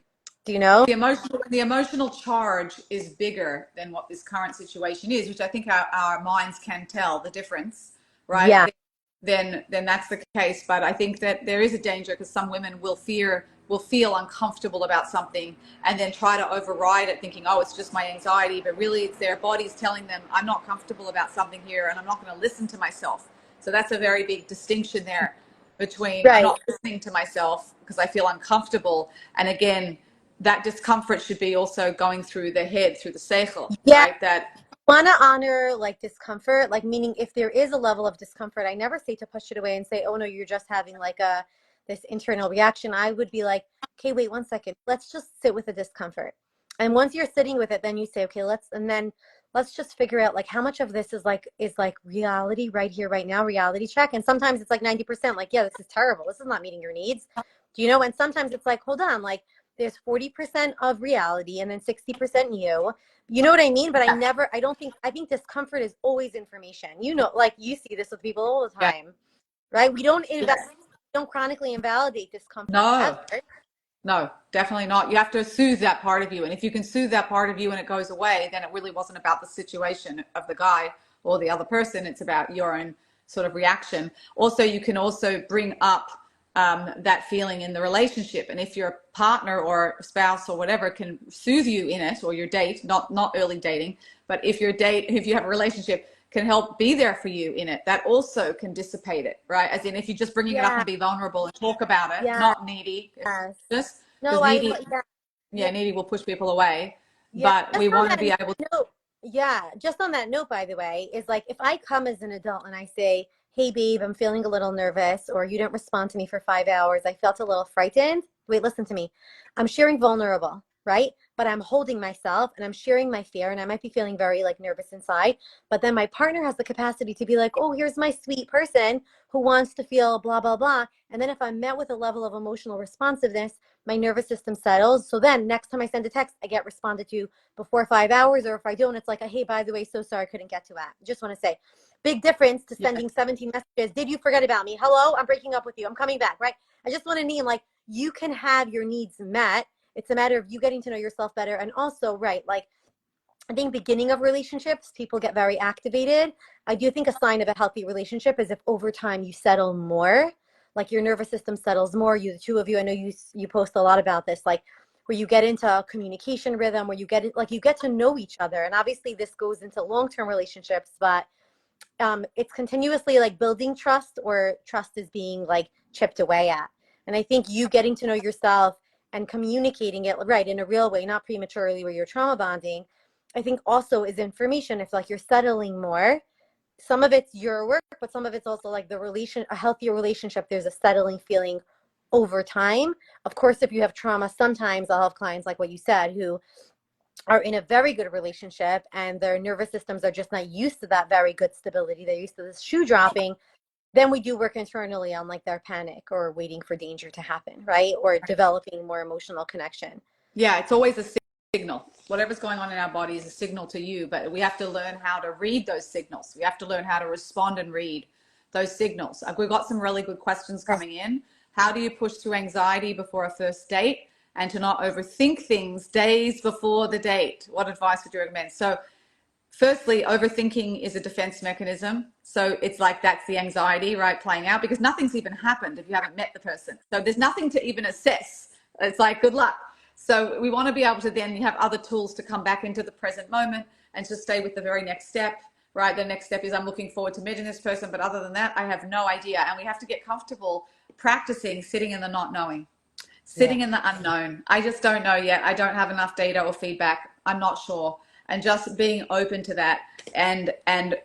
Do you know? the emotional charge is bigger than what this current situation is, which I think our minds can tell the difference, right? Yeah. Then that's the case. But I think that there is a danger because some women will feel uncomfortable about something and then try to override it thinking, oh, it's just my anxiety, but really it's their bodies telling them I'm not comfortable about something here and I'm not going to listen to myself. So that's a very big distinction there between I'm Right. not listening to myself because I feel uncomfortable, and again, that discomfort should be also going through the head, through the seichel, Yeah. right? That Want to honor like discomfort, like meaning if there is a level of discomfort, I never say to push it away and say, oh no, you're just having like a this internal reaction. I would be like, okay, wait 1 second, let's just sit with the discomfort. And once you're sitting with it, then you say, okay, let's just figure out like how much of this is like reality right here right now, reality check. And sometimes it's like 90%, like, yeah, this is terrible, this is not meeting your needs, do you know? And sometimes it's like, hold on, like there's 40% of reality and then 60% you. You know what I mean? But I think discomfort is always information. You know, like you see this with people all the yeah, time, right? We don't chronically invalidate discomfort no, ever. no, definitely not. You have to soothe that part of you, and if you can soothe that part of you and it goes away, then it really wasn't about the situation of the guy or the other person. It's about your own sort of reaction. Also, you can also bring up that feeling in the relationship, and if your partner or spouse or whatever can soothe you in it, or your date, not early dating, but if you have a relationship, can help be there for you in it, that also can dissipate it, right? As in, if you're just bringing it up Yeah, and be vulnerable and talk about it, yeah, not needy, yes. just because No, yeah, yeah, yeah, needy will push people away, yeah. but Just we on want to that be able to, note, yeah, just on that note, by the way, is like if I come as an adult and I say, hey, babe, I'm feeling a little nervous, or you didn't respond to me for 5 hours, I felt a little frightened. Wait, listen to me. I'm sharing vulnerable, right? But I'm holding myself and I'm sharing my fear, and I might be feeling very like nervous inside. But then my partner has the capacity to be like, oh, here's my sweet person who wants to feel blah, blah, blah. And then if I'm met with a level of emotional responsiveness, my nervous system settles. So then next time I send a text, I get responded to before 5 hours, or if I don't, it's like, hey, by the way, so sorry, I couldn't get to that. Just want to say, big difference to yeah, sending 17 messages. Did you forget about me? Hello, I'm breaking up with you. I'm coming back, right? I just want to name like you can have your needs met. It's a matter of you getting to know yourself better. And also, right, like I think beginning of relationships, people get very activated. I do think a sign of a healthy relationship is if over time you settle more, like your nervous system settles more. You, the two of you, I know you post a lot about this, like where you get into a communication rhythm, where you get to know each other. And obviously this goes into long-term relationships, but it's continuously like building trust, or trust is being like chipped away at. And I think you getting to know yourself and communicating it right in a real way, not prematurely where you're trauma bonding, I think also is information. If like you're settling more, some of it's your work, but some of it's also like a healthier relationship. There's a settling feeling over time. Of course, if you have trauma, sometimes I'll have clients like what you said who are in a very good relationship and their nervous systems are just not used to that very good stability. They're used to this shoe dropping. Then we do work internally on like their panic or waiting for danger to happen, right? Or developing more emotional connection. yeah, it's always a signal. Whatever's going on in our body is a signal to you, but we have to learn how to read those signals. We have to learn how to respond and read those signals. We've got some really good questions coming in. How do you push through anxiety before a first date and to not overthink things days before the date? What advice would you recommend? So firstly, overthinking is a defense mechanism. So it's like that's the anxiety, right, playing out because nothing's even happened if you haven't met the person. So there's nothing to even assess. It's like good luck. So we want to be able to then have other tools to come back into the present moment and to stay with the very next step. right? The next step is I'm looking forward to meeting this person, but other than that, I have no idea. And we have to get comfortable practicing sitting in the not knowing, Yeah. sitting in the unknown. I just don't know yet. I don't have enough data or feedback. I'm not sure. And just being open to that. And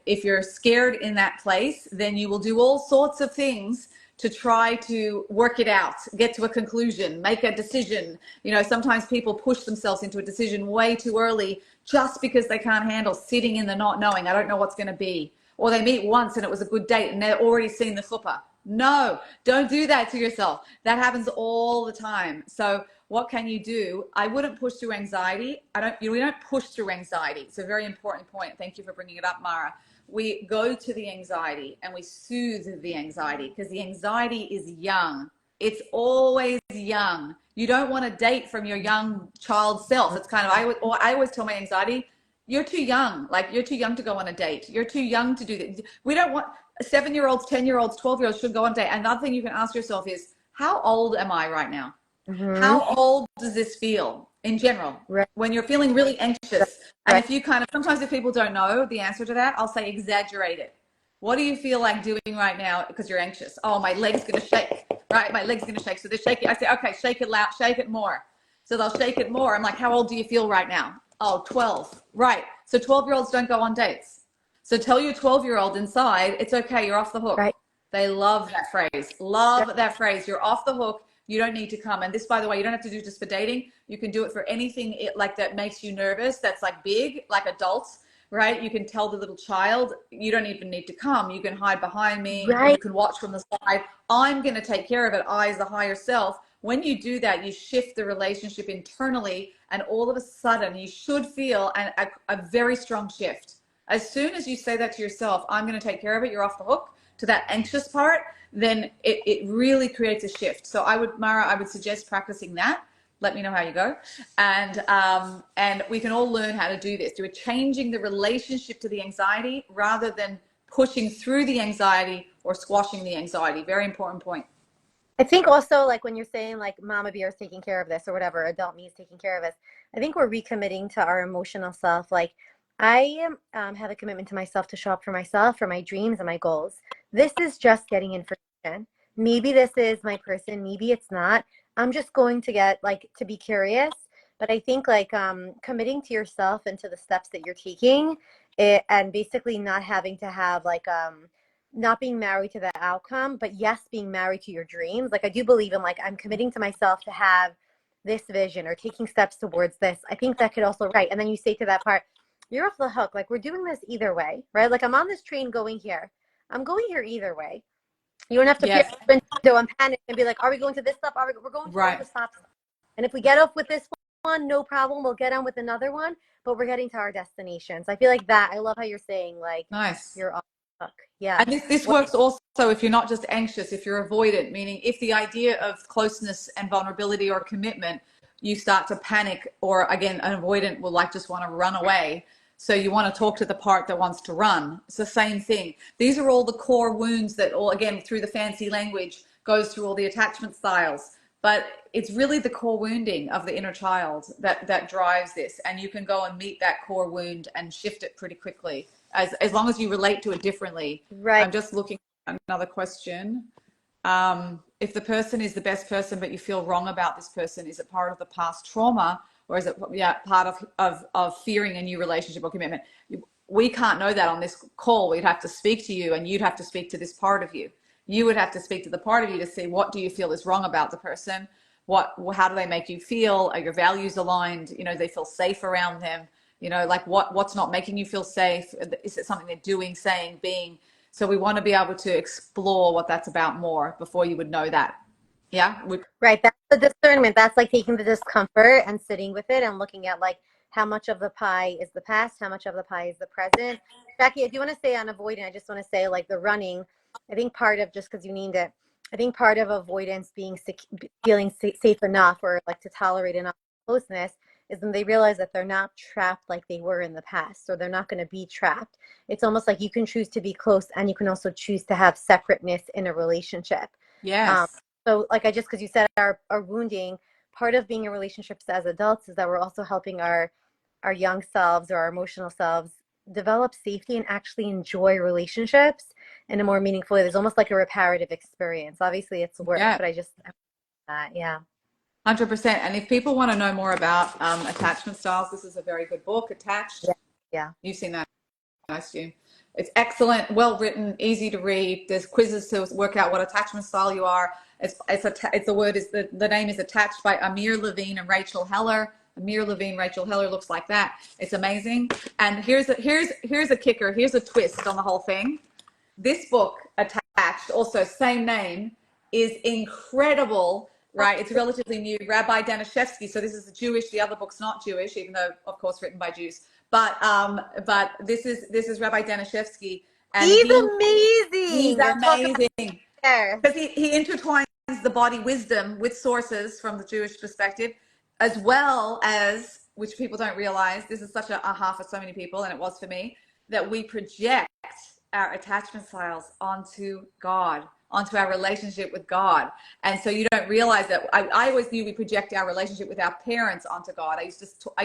if you're scared in that place, then you will do all sorts of things to try to work it out, get to a conclusion, make a decision. You know, sometimes people push themselves into a decision way too early just because they can't handle sitting in the not knowing. I don't know what's going to be. Or they meet once and it was a good date and they're already seen the flipper. No, don't do that to yourself. That happens all the time. So what can you do? I wouldn't push through anxiety. We don't push through anxiety. It's a very important point. Thank you for bringing it up, Mara. We go to the anxiety and we soothe the anxiety because the anxiety is young. It's always young. You don't want to date from your young child self. It's kind of, I always tell my anxiety, you're too young. Like, you're too young to go on a date. You're too young to do that. We don't want 7-year-olds, 10-year-olds, 12-year-olds should go on a date. Another thing you can ask yourself is, how old am I right now? Mm-hmm. How old does this feel in general Right. when you're feeling really anxious? And Right. if you kind of, sometimes if people don't know the answer to that, I'll say exaggerate it. What do you feel like doing right now because you're anxious? Oh, my leg's going to shake, right? My leg's going to shake. So they're shaking. I say, okay, shake it loud, shake it more. So they'll shake it more. I'm like, how old do you feel right now? Oh, 12. Right. So 12-year-olds don't go on dates. So tell your 12-year-old inside, it's okay, you're off the hook. Right. They love that phrase. Love that phrase. You're off the hook. You don't need to come. And this, by the way, you don't have to do just for dating. You can do it for anything like that makes you nervous. That's like big, like adults, right? You can tell the little child, you don't even need to come. You can hide behind me. You Right. can watch from the side. I'm going to take care of it. I, as the higher self. When you do that, you shift the relationship internally, and all of a sudden, you should feel a very strong shift. As soon as you say that to yourself, I'm going to take care of it, you're off the hook to that anxious part, then it really creates a shift. So Mara, I would suggest practicing that. Let me know how you go. And we can all learn how to do this. We're changing the relationship to the anxiety rather than pushing through the anxiety or squashing the anxiety. Very important point. I think also, like, when you're saying like Mama Bear is taking care of this or whatever, adult me is taking care of us, I think we're recommitting to our emotional self. Like, I have a commitment to myself to show up for myself, for my dreams and my goals. This is just getting information. Maybe this is my person, maybe it's not. I'm just going to get like to be curious. But I think like committing to yourself and to the steps that you're taking, and basically not having to have like not being married to the outcome, but yes, being married to your dreams. Like, I do believe in like, I'm committing to myself to have this vision or taking steps towards this. I think that could also, right. And then you say to that part, you're off the hook. Like, we're doing this either way, right? Like, I'm on this train going here. I'm going here either way. You don't have to peer Yes. up into and panic and be like, are we going to this stop? We're going to all Right. the stops. And if we get off with this one, no problem. We'll get on with another one, but we're getting to our destinations. I feel like that. I love how you're saying like Nice. you're off the hook. Yeah. And this works also if you're not just anxious, if you're avoidant, meaning if the idea of closeness and vulnerability or commitment, you start to panic, or again, an avoidant will like just want to run away. So you want to talk to the part that wants to run. It's the same thing. These are all the core wounds that all, again, through the fancy language, goes through all the attachment styles. But it's really the core wounding of the inner child that drives this. And you can go and meet that core wound and shift it pretty quickly, as long as you relate to it differently. Right. I'm just looking at another question. If the person is the best person, but you feel wrong about this person, is it part of the past trauma, or is it part of fearing a new relationship or commitment? We can't know that on this call. We'd have to speak to you, and you'd have to speak to this part of you. You would have to speak to the part of you to see, what do you feel is wrong about the person? How do they make you feel? Are your values aligned? You know, do they feel safe around them? You know, like what's not making you feel safe? Is it something they're doing, saying, being? So we want to be able to explore what that's about more before you would know that. Yeah. Right. That's the discernment. That's like taking the discomfort and sitting with it and looking at like how much of the pie is the past, how much of the pie is the present. Jackie, I do want to say on avoiding, I just want to say like the running, I think part of, just because you named it, I think part of avoidance being feeling safe enough or like to tolerate enough closeness is when they realize that they're not trapped like they were in the past, or they're not going to be trapped. It's almost like you can choose to be close, and you can also choose to have separateness in a relationship. Um, Yes. so like, I just, because you said our wounding, part of being in relationships as adults is that we're also helping our young selves or our emotional selves develop safety and actually enjoy relationships in a more meaningful way. There's almost like a reparative experience. Obviously, it's work, Yeah. but yeah. 100%. And if people want to know more about attachment styles, this is a very good book, Attached. Yeah. Yeah. You've seen that, I assume. It's excellent, well written, easy to read. There's quizzes to work out what attachment style you are. The name is Attached by Amir Levine and Rachel Heller. Amir Levine, Rachel Heller, looks like that. It's amazing. And here's a kicker. Here's a twist on the whole thing. This book, Attached, also same name, is incredible, right? It's relatively new. Rabbi Danishevsky. So this is Jewish. The other book's not Jewish, even though, of course, written by Jews. But this is Rabbi Danishevsky, and He's he's amazing. I'm talking about amazing there. because he intertwines the body wisdom with sources from the Jewish perspective, as well as, which people don't realize, this is such a aha for so many people, and it was for me, that we project our attachment styles onto God, onto our relationship with God. And so you don't realize that. I always knew we project our relationship with our parents onto God. I used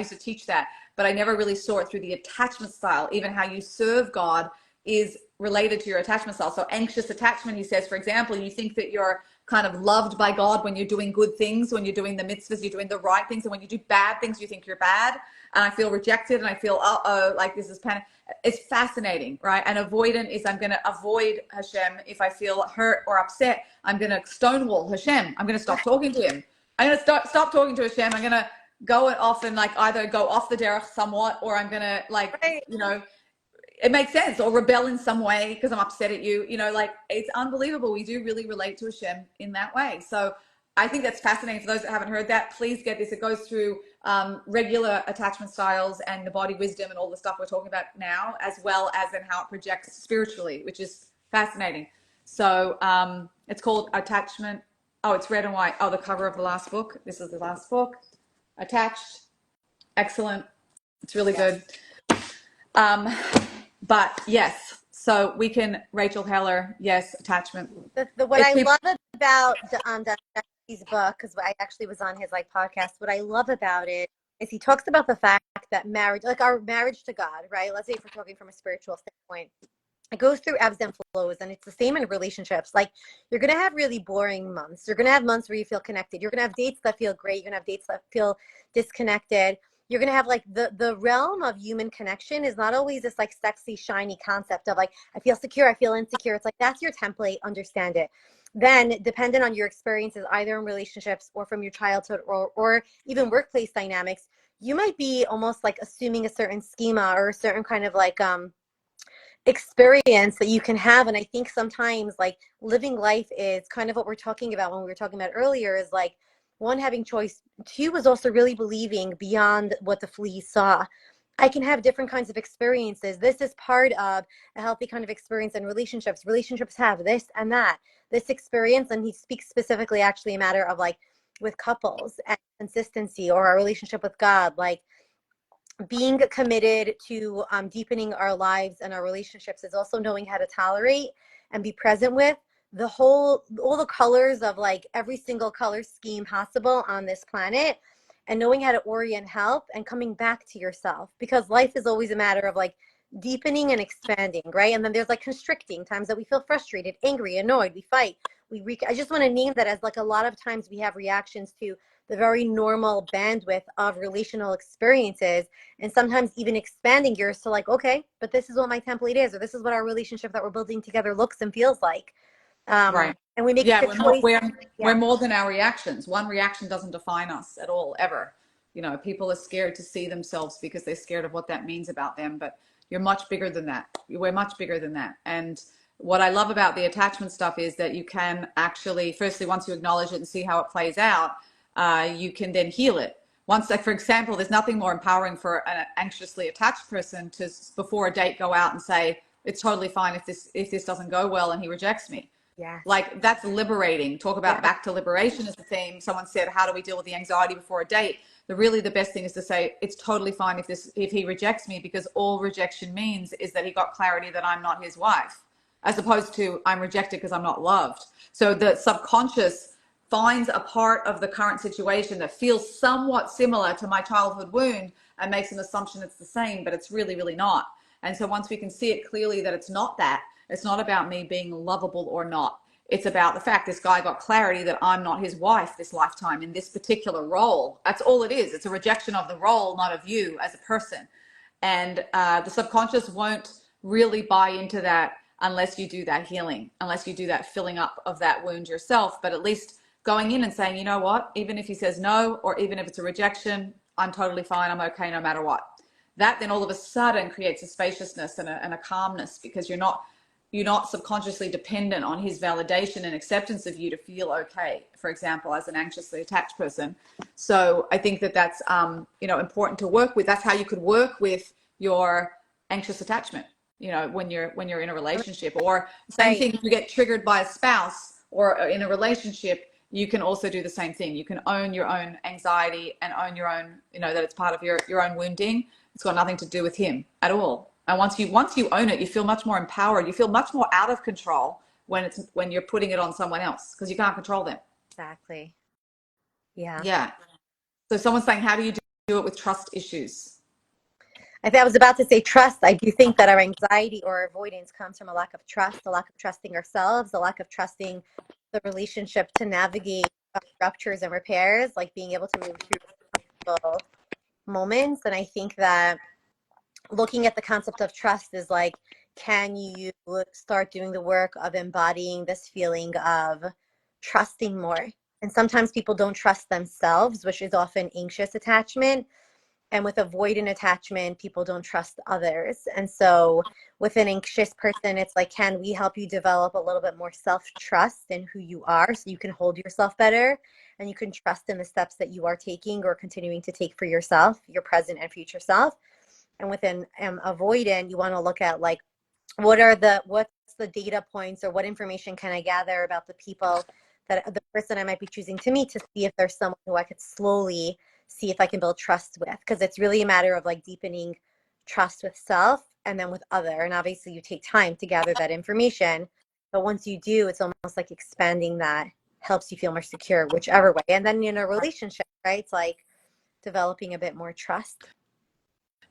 to teach that, but I never really saw it through the attachment style. Even how you serve God is related to your attachment style. So anxious attachment, he says, for example, you think that you're kind of loved by God when you're doing good things, when you're doing the mitzvahs, you're doing the right things. And when you do bad things, you think you're bad. And I feel rejected and I feel, like this is panic. It's fascinating, right? And avoidant is I'm going to avoid Hashem. If I feel hurt or upset, I'm going to stonewall Hashem. I'm going to stop talking to him. I'm going to stop talking to Hashem. I'm going to go off and like either go off the derech somewhat, or I'm going to Right. it makes sense, or rebel in some way because I'm upset at you. Like it's unbelievable. We do really relate to Hashem in that way. So I think that's fascinating. For those that haven't heard that, please get this. It goes through regular attachment styles and the body wisdom and all the stuff we're talking about now, as well as in how it projects spiritually, which is fascinating. So it's called Attachment. Oh, it's red and white. Oh, the cover of the last book. This is the last book. Attached. Excellent. It's really good. But yes, so we can, Rachel Heller, yes, attachment. What I love about Dostoevsky's book, because I actually was on his podcast, what I love about it is he talks about the fact that marriage, like our marriage to God, right? Let's say if we're talking from a spiritual standpoint, it goes through ebbs and flows, and it's the same in relationships. Like you're going to have really boring months. You're going to have months where you feel connected. You're going to have dates that feel great. You're going to have dates that feel disconnected. You're going to have like the realm of human connection is not always this like sexy, shiny concept of like, I feel secure, I feel insecure. It's like, that's your template, understand it. Then dependent on your experiences, either in relationships or from your childhood or even workplace dynamics, you might be almost like assuming a certain schema or a certain kind of like, experience that you can have. And I think sometimes like living life is kind of what we're talking about when we were talking about earlier, is like one, having choice. Two was also really believing beyond what the fleas saw. I can have different kinds of experiences. This is part of a healthy kind of experience in relationships. Relationships have this and that, this experience. And he speaks specifically actually a matter of like with couples and consistency, or our relationship with God, like being committed to deepening our lives and our relationships is also knowing how to tolerate and be present with all the colors of like every single color scheme possible on this planet, and knowing how to orient help and coming back to yourself, because life is always a matter of like deepening and expanding, right? And then there's like constricting times that we feel frustrated, angry, annoyed, we fight, I just want to name that as like a lot of times we have reactions to the very normal bandwidth of relational experiences, and sometimes even expanding yours to like, okay, but this is what my template is, or this is what our relationship that we're building together looks and feels like. Right. And we make Yeah, the choice. we're more than our reactions. One reaction doesn't define us at all, ever. People are scared to see themselves because they're scared of what that means about them, but you're much bigger than that. We're much bigger than that. And what I love about the attachment stuff is that you can actually, firstly, once you acknowledge it and see how it plays out, you can then heal it. Once, like, for example, there's nothing more empowering for an anxiously attached person to, before a date, go out and say, it's totally fine if this doesn't go well and he rejects me. Yeah. Like, that's liberating. Talk about back to liberation as a theme. Someone said, how do we deal with the anxiety before a date? The best thing is to say, it's totally fine if he rejects me, because all rejection means is that he got clarity that I'm not his wife, as opposed to I'm rejected because I'm not loved. So the subconscious finds a part of the current situation that feels somewhat similar to my childhood wound and makes an assumption it's the same, but it's really, really not. And so once we can see it clearly that it's not that, it's not about me being lovable or not. It's about the fact this guy got clarity that I'm not his wife this lifetime in this particular role. That's all it is. It's a rejection of the role, not of you as a person. And the subconscious won't really buy into that unless you do that healing, unless you do that filling up of that wound yourself. But at least going in and saying, you know what, even if he says no, or even if it's a rejection, I'm totally fine. I'm okay no matter what. That then all of a sudden creates a spaciousness and a calmness, because you're not subconsciously dependent on his validation and acceptance of you to feel okay, for example, as an anxiously attached person. So I think that that's important to work with. That's how you could work with your anxious attachment, when you're in a relationship. Or same Right. thing, if you get triggered by a spouse or in a relationship, you can also do the same thing. You can own your own anxiety and own your own, that it's part of your own wounding. It's got nothing to do with him at all. And once you own it, you feel much more empowered. You feel much more out of control when you're putting it on someone else, because you can't control them. Exactly. Yeah. Yeah. So someone's saying, how do you do it with trust issues? I was about to say trust. I do think that our anxiety or avoidance comes from a lack of trust, a lack of trusting ourselves, a lack of trusting the relationship to navigate ruptures and repairs, like being able to move through moments. And I think that looking at the concept of trust is like, can you start doing the work of embodying this feeling of trusting more? And sometimes people don't trust themselves, which is often anxious attachment. And with avoidant attachment, people don't trust others. And so with an anxious person, it's like, can we help you develop a little bit more self-trust in who you are so you can hold yourself better and you can trust in the steps that you are taking or continuing to take for yourself, your present and future self. And within avoidant, you want to look at like, what's the data points or what information can I gather about the people that the person I might be choosing to meet to see if there's someone who I could slowly see if I can build trust with, because it's really a matter of like deepening trust with self and then with other. And obviously you take time to gather that information, but once you do, it's almost like expanding that helps you feel more secure, whichever way. And then in a relationship, right, it's like developing a bit more trust.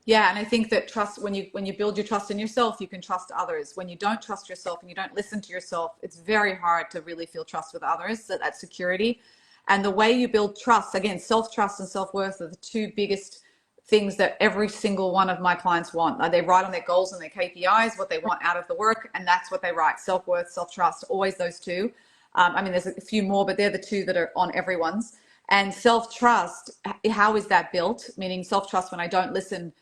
Yeah, and I think that trust, when you build your trust in yourself, you can trust others. When you don't trust yourself and you don't listen to yourself, it's very hard to really feel trust with others, that security. And the way you build trust, again, self-trust and self-worth are the two biggest things that every single one of my clients want. They write on their goals and their KPIs what they want out of the work, and that's what they write: self-worth, self-trust, always those two. There's a few more, but they're the two that are on everyone's. And self-trust, how is that built? Meaning self-trust, when I don't listen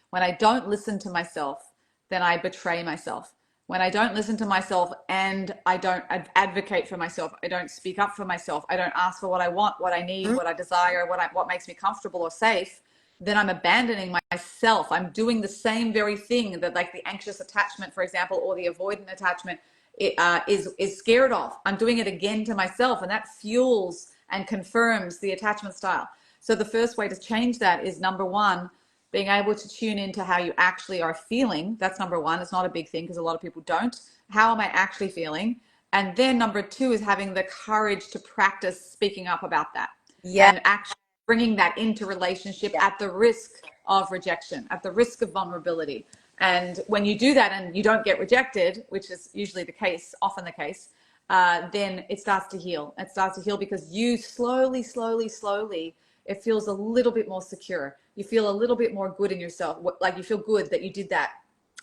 to myself, then I betray myself. When I don't listen to myself and I don't advocate for myself, I don't speak up for myself, I don't ask for what I want, what I need, what I desire, what makes me comfortable or safe, then I'm abandoning myself. I'm doing the same very thing that, like, the anxious attachment, for example, or the avoidant attachment is scared of. I'm doing it again to myself, and that fuels and confirms the attachment style. So the first way to change that is, number one, being able to tune into how you actually are feeling. That's number one. It's not a big thing because a lot of people don't. How am I actually feeling? And then number two is having the courage to practice speaking up about that. Yeah. And actually bringing that into relationship at the risk of rejection, at the risk of vulnerability. And when you do that and you don't get rejected, which is usually the case, often the case, then it starts to heal. It starts to heal because you slowly, it feels a little bit more secure. You feel a little bit more good in yourself. Like, you feel good that you did that.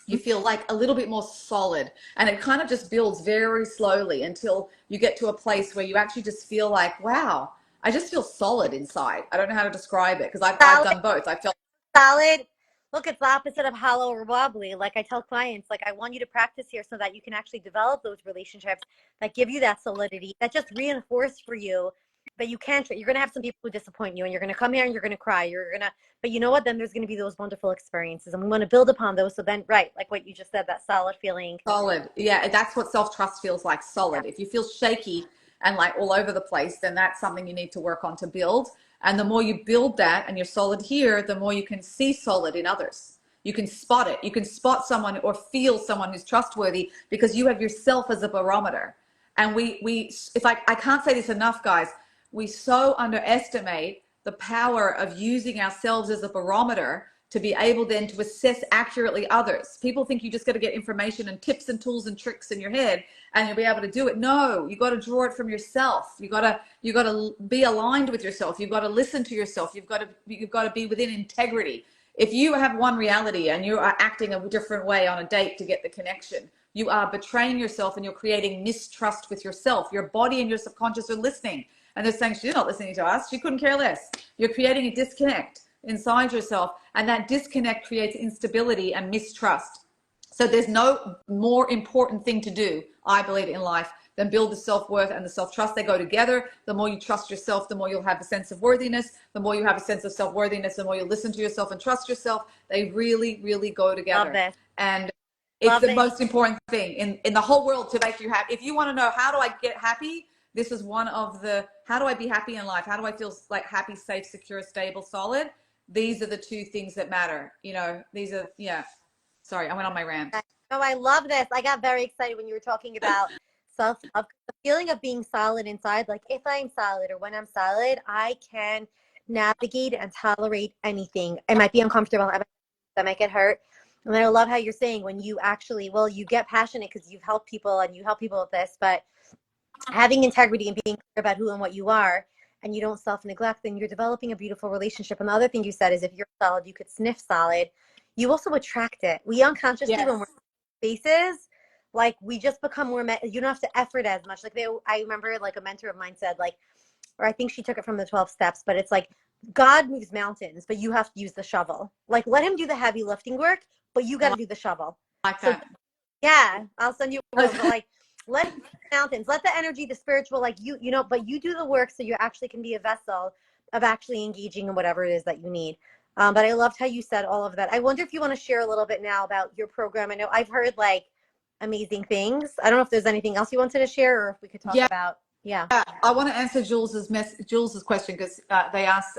You feel like a little bit more solid, and it kind of just builds very slowly until you get to a place where you actually just feel like, wow, I just feel solid inside. I don't know how to describe it because I've done both. I felt solid. Look, it's the opposite of hollow or wobbly. Like I tell clients, like, I want you to practice here so that you can actually develop those relationships that give you that solidity, that just reinforce for you that you can't. You're going to have some people who disappoint you, and you're going to come here and you're going to cry. But you know what? Then there's going to be those wonderful experiences, and we want to build upon those. So then, right, like what you just said, that solid feeling. solid. Yeah, that's what self-trust feels like, solid. If you feel shaky and like all over the place, then that's something you need to work on to build. And the more you build that and you're solid here, the more you can see solid in others. You can spot it. You can spot someone or feel someone who's trustworthy because you have yourself as a barometer. And I can't say this enough, guys, we so underestimate the power of using ourselves as a barometer to be able then to assess accurately others. People think you just got to get information and tips and tools and tricks in your head and you'll be able to do it. No, you got to draw it from yourself. You got to be aligned with yourself. You've got to listen to yourself. You've got to be within integrity. If you have one reality and you are acting a different way on a date to get the connection, you are betraying yourself and you're creating mistrust with yourself. Your body and your subconscious are listening and they're saying, she's not listening to us. She couldn't care less. You're creating a disconnect inside yourself, and that disconnect creates instability and mistrust. So there's no more important thing to do, I believe, in life than build the self-worth and the self-trust. They go together. The more you trust yourself, the more you'll have a sense of worthiness. The more you have a sense of self-worthiness, the more you listen to yourself and trust yourself. They really, really go together. Love this. And it's the most important thing in the whole world to make you happy. If you want to know, how do I get happy? This is one of the, how do I be happy in life? How do I feel like happy, safe, secure, stable, solid? These are the two things that matter. You know, these are, yeah. Sorry, I went on my rant. Oh, I love this. I got very excited when you were talking about self-love. The feeling of being solid inside, like if I'm solid or when I'm solid, I can navigate and tolerate anything. It might be uncomfortable. I might get hurt. And I love how you're saying when you actually, well, you get passionate because you've helped people and you help people with this, but having integrity and being clear about who and what you are, and you don't self-neglect, then you're developing a beautiful relationship. And the other thing you said is if you're solid, you could sniff solid. You also attract it. We unconsciously, when we're in spaces, like we just become more, you don't have to effort as much. Like I remember like a mentor of mine said, like, or I think she took it from the 12 steps, but it's like, God moves mountains, but you have to use the shovel. Like let him do the heavy lifting work, but you got to do the shovel. Like that. So, yeah, I'll send you like, let mountains, let the energy, the spiritual, like you know, but you do the work so you actually can be a vessel of actually engaging in whatever it is that you need. But I loved how you said all of that. I wonder if you want to share a little bit now about your program. I know I've heard like amazing things. I don't know if there's anything else you wanted to share or if we could talk about. Yeah. I want to answer Jules's question because they asked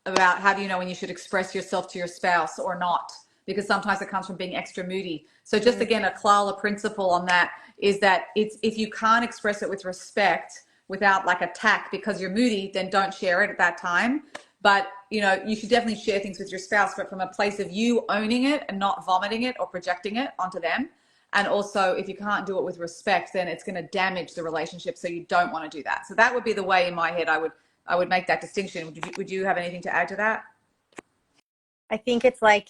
about how do you know when you should express yourself to your spouse or not, because sometimes it comes from being extra moody. So just again, a Klala principle on that is that it's, if you can't express it with respect without like attack because you're moody, then don't share it at that time. But you know, you should definitely share things with your spouse, but from a place of you owning it and not vomiting it or projecting it onto them. And also, if you can't do it with respect, then it's going to damage the relationship. So you don't want to do that. So that would be the way in my head I would make that distinction. Would you have anything to add to that? I think it's like,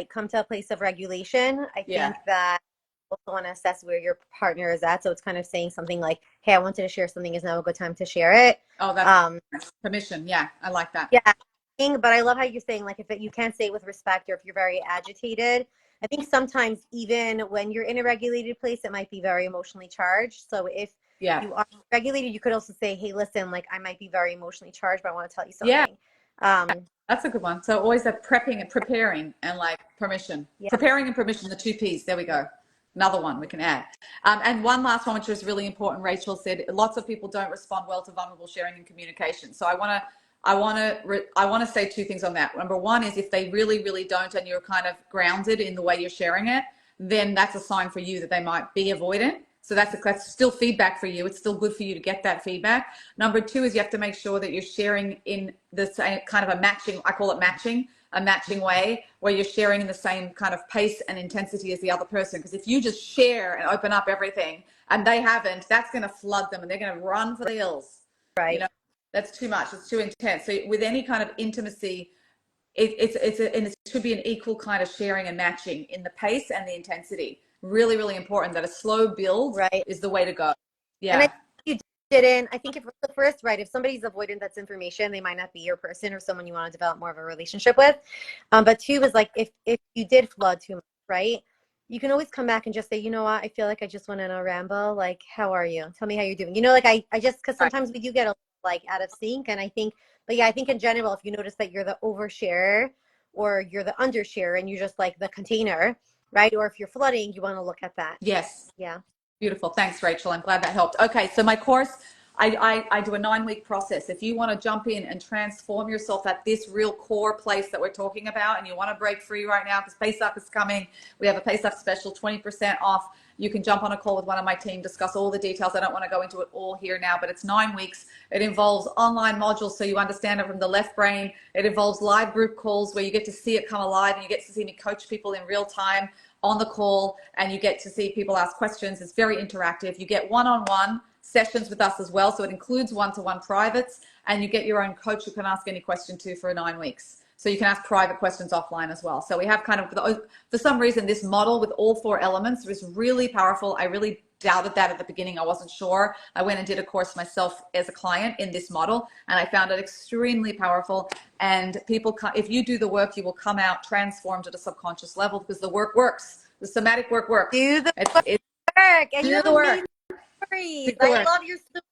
come to a place of regulation. I think that you also want to assess where your partner is at. So it's kind of saying something like, hey, I wanted to share something. Is now a good time to share it? Oh, that's permission. Yeah, I like that. Yeah. But I love how you're saying, like, if you can't say it with respect or if you're very agitated, I think sometimes even when you're in a regulated place, it might be very emotionally charged. So if you are regulated, you could also say, hey, listen, like I might be very emotionally charged, but I want to tell you something. Yeah. That's a good one. So always that prepping and preparing and like permission. Yeah. Preparing and permission, the two P's. There we go. Another one we can add. And one last one, which was really important. Rachel said, lots of people don't respond well to vulnerable sharing and communication. So I want to say two things on that. Number one is if they really, really don't, and you're kind of grounded in the way you're sharing it, then that's a sign for you that they might be avoidant. So that's still feedback for you. It's still good for you to get that feedback. Number two is you have to make sure that you're sharing in the same kind of a matching, I call it matching, a matching way where you're sharing in the same kind of pace and intensity as the other person. Because if you just share and open up everything and they haven't, that's going to flood them and they're going to run for the hills. Right. You know, that's too much. It's too intense. So with any kind of intimacy, it should be an equal kind of sharing and matching in the pace and the intensity. Really, really important that a slow build is the way to go. Yeah. And I think you didn't, I think if the first, if somebody's avoidant, that's information, they might not be your person or someone you want to develop more of a relationship with. But two is like, if you did flood too much, right? You can always come back and just say, you know what, I feel like I just went on a ramble. Like, how are you? Tell me how you're doing. You know, like I just, cause sometimes we do get like out of sync. And I think, but yeah, I think in general, if you notice that you're the overshare or you're the undershare and you're just like the container, right? Or if you're flooding, you want to look at that. Yes. Yeah. Beautiful. Thanks, Rachel. I'm glad that helped. Okay. So my course, I do a 9-week process. If you want to jump in and transform yourself at this real core place that we're talking about, and you want to break free right now because Pesach is coming, we have a Pesach special, 20% off. You can jump on a call with one of my team, discuss all the details. I don't want to go into it all here now, but it's 9 weeks. It involves online modules so you understand it from the left brain. It involves live group calls where you get to see it come alive and you get to see me coach people in real time on the call, and you get to see people ask questions. It's very interactive. You get one-on-one sessions with us as well. So it includes one-to-one privates, and you get your own coach who can ask any question to for 9 weeks. So you can ask private questions offline as well. So we have kind of, for some reason, this model with all 4 elements is really powerful. I really doubted that at the beginning. I wasn't sure. I went and did a course myself as a client in this model, and I found it extremely powerful. And people, if you do the work, you will come out transformed at a subconscious level because the work works. The somatic work works. Do the work, and you have amazing stories. I love your stories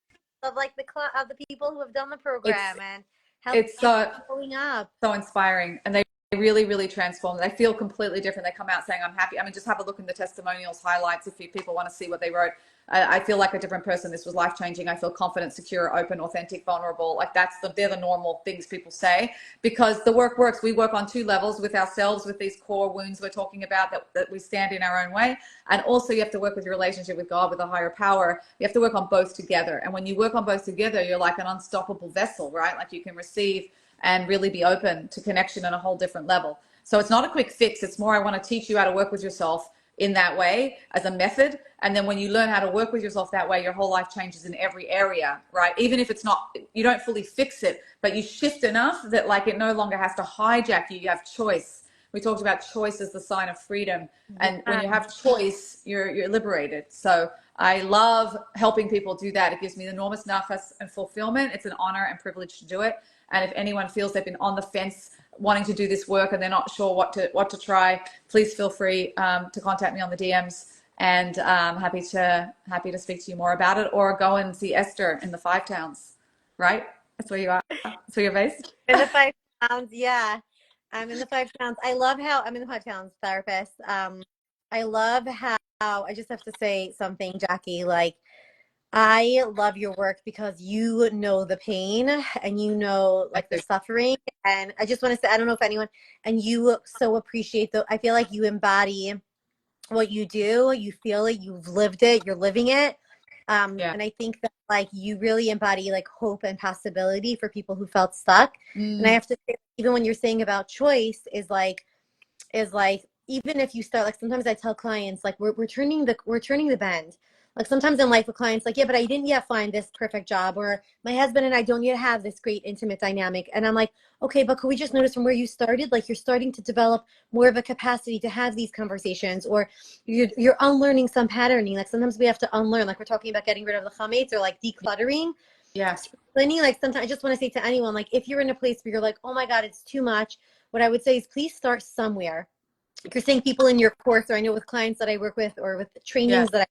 of like the people who have done the program and how it's going up. So inspiring, and they really, really transform. They feel completely different. They come out saying, "I'm happy." I mean, just have a look in the testimonials, highlights if people want to see what they wrote. I feel like a different person. This was life changing. I feel confident, secure, open, authentic, vulnerable. Like they're the normal things people say because the work works. We work on 2 levels with ourselves, with these core wounds we're talking about that we stand in our own way. And also you have to work with your relationship with God, with a higher power. You have to work on both together. And when you work on both together, you're like an unstoppable vessel, right? Like you can receive and really be open to connection on a whole different level. So it's not a quick fix. It's more, I want to teach you how to work with yourself in that way as a method. And then when you learn how to work with yourself that way, your whole life changes in every area, right? Even if it's not, you don't fully fix it, but you shift enough that like it no longer has to hijack you. You have choice. We talked about choice as the sign of freedom. And when you have choice, you're liberated. So I love helping people do that. It gives me enormous nachas and fulfillment. It's an honor and privilege to do it. And if anyone feels they've been on the fence wanting to do this work and they're not sure what to try, please feel free to contact me on the DMs, and happy to speak to you more about it, or go and see Esther in the 5 towns, right? That's where you are. That's where you're based. In the 5 towns, yeah. I'm in the 5 towns. I love how I'm in the 5 towns therapist. I love how I just have to say something, Jackie, like I love your work because you know the pain and you know like the suffering. And I just want to say, I don't know if anyone, and you so appreciate I feel like you embody what you do. You feel it, you've lived it, you're living it. And I think that like you really embody like hope and possibility for people who felt stuck. And I have to say, even when you're saying about choice is like even if you start, like sometimes I tell clients like we're turning the bend. Like sometimes in life with clients like, yeah, but I didn't yet find this perfect job, or my husband and I don't yet have this great intimate dynamic. And I'm like, okay, but could we just notice from where you started, like you're starting to develop more of a capacity to have these conversations, or you're unlearning some patterning. Like sometimes we have to unlearn, like we're talking about getting rid of the chametz or like decluttering. Yes. Like sometimes I just want to say to anyone, like if you're in a place where you're like, oh my God, it's too much, what I would say is please start somewhere. If you're seeing people in your course, or I know with clients that I work with or with trainings that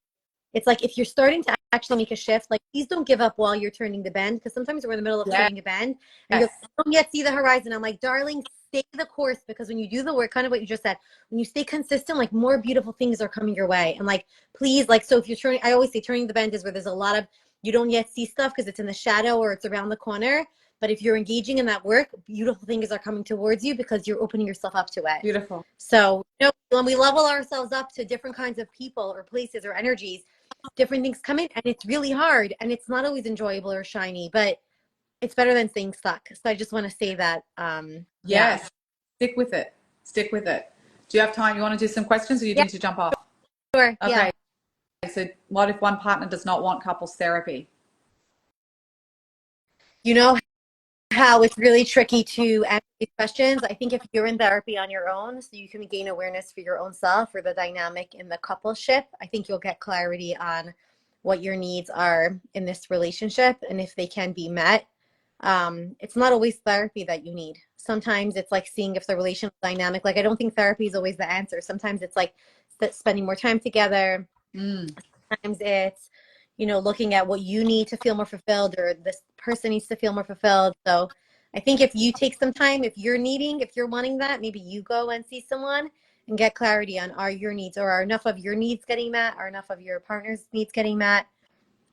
it's like if you're starting to actually make a shift, like please don't give up while you're turning the bend, because sometimes we're in the middle of turning a bend and you don't yet see the horizon. I'm like, darling, stay the course, because when you do the work, kind of what you just said, when you stay consistent, like more beautiful things are coming your way. And like, please, like, so if you're turning, I always say turning the bend is where there's a lot of, you don't yet see stuff because it's in the shadow or it's around the corner. But if you're engaging in that work, beautiful things are coming towards you because you're opening yourself up to it. Beautiful. So, you know, when we level ourselves up to different kinds of people or places or energies, different things come in, and it's really hard and it's not always enjoyable or shiny, but it's better than staying stuck. So I just want to say that. Yes. Stick with it. Stick with it. Do you have time? You want to do some questions, or you need to jump off? Sure. Okay. So what if one partner does not want couples therapy? You know how it's really tricky to answer these questions. I think if you're in therapy on your own, so you can gain awareness for your own self or the dynamic in the coupleship, I think you'll get clarity on what your needs are in this relationship and if they can be met. It's not always therapy that you need. Sometimes it's like seeing if the relational dynamic, like I don't think therapy is always the answer. Sometimes it's like spending more time together. Sometimes it's, you know, looking at what you need to feel more fulfilled, or this person needs to feel more fulfilled. So I think if you take some time, if you're wanting that, maybe you go and see someone and get clarity on, are your needs, or are enough of your needs getting met? Are enough of your partner's needs getting met?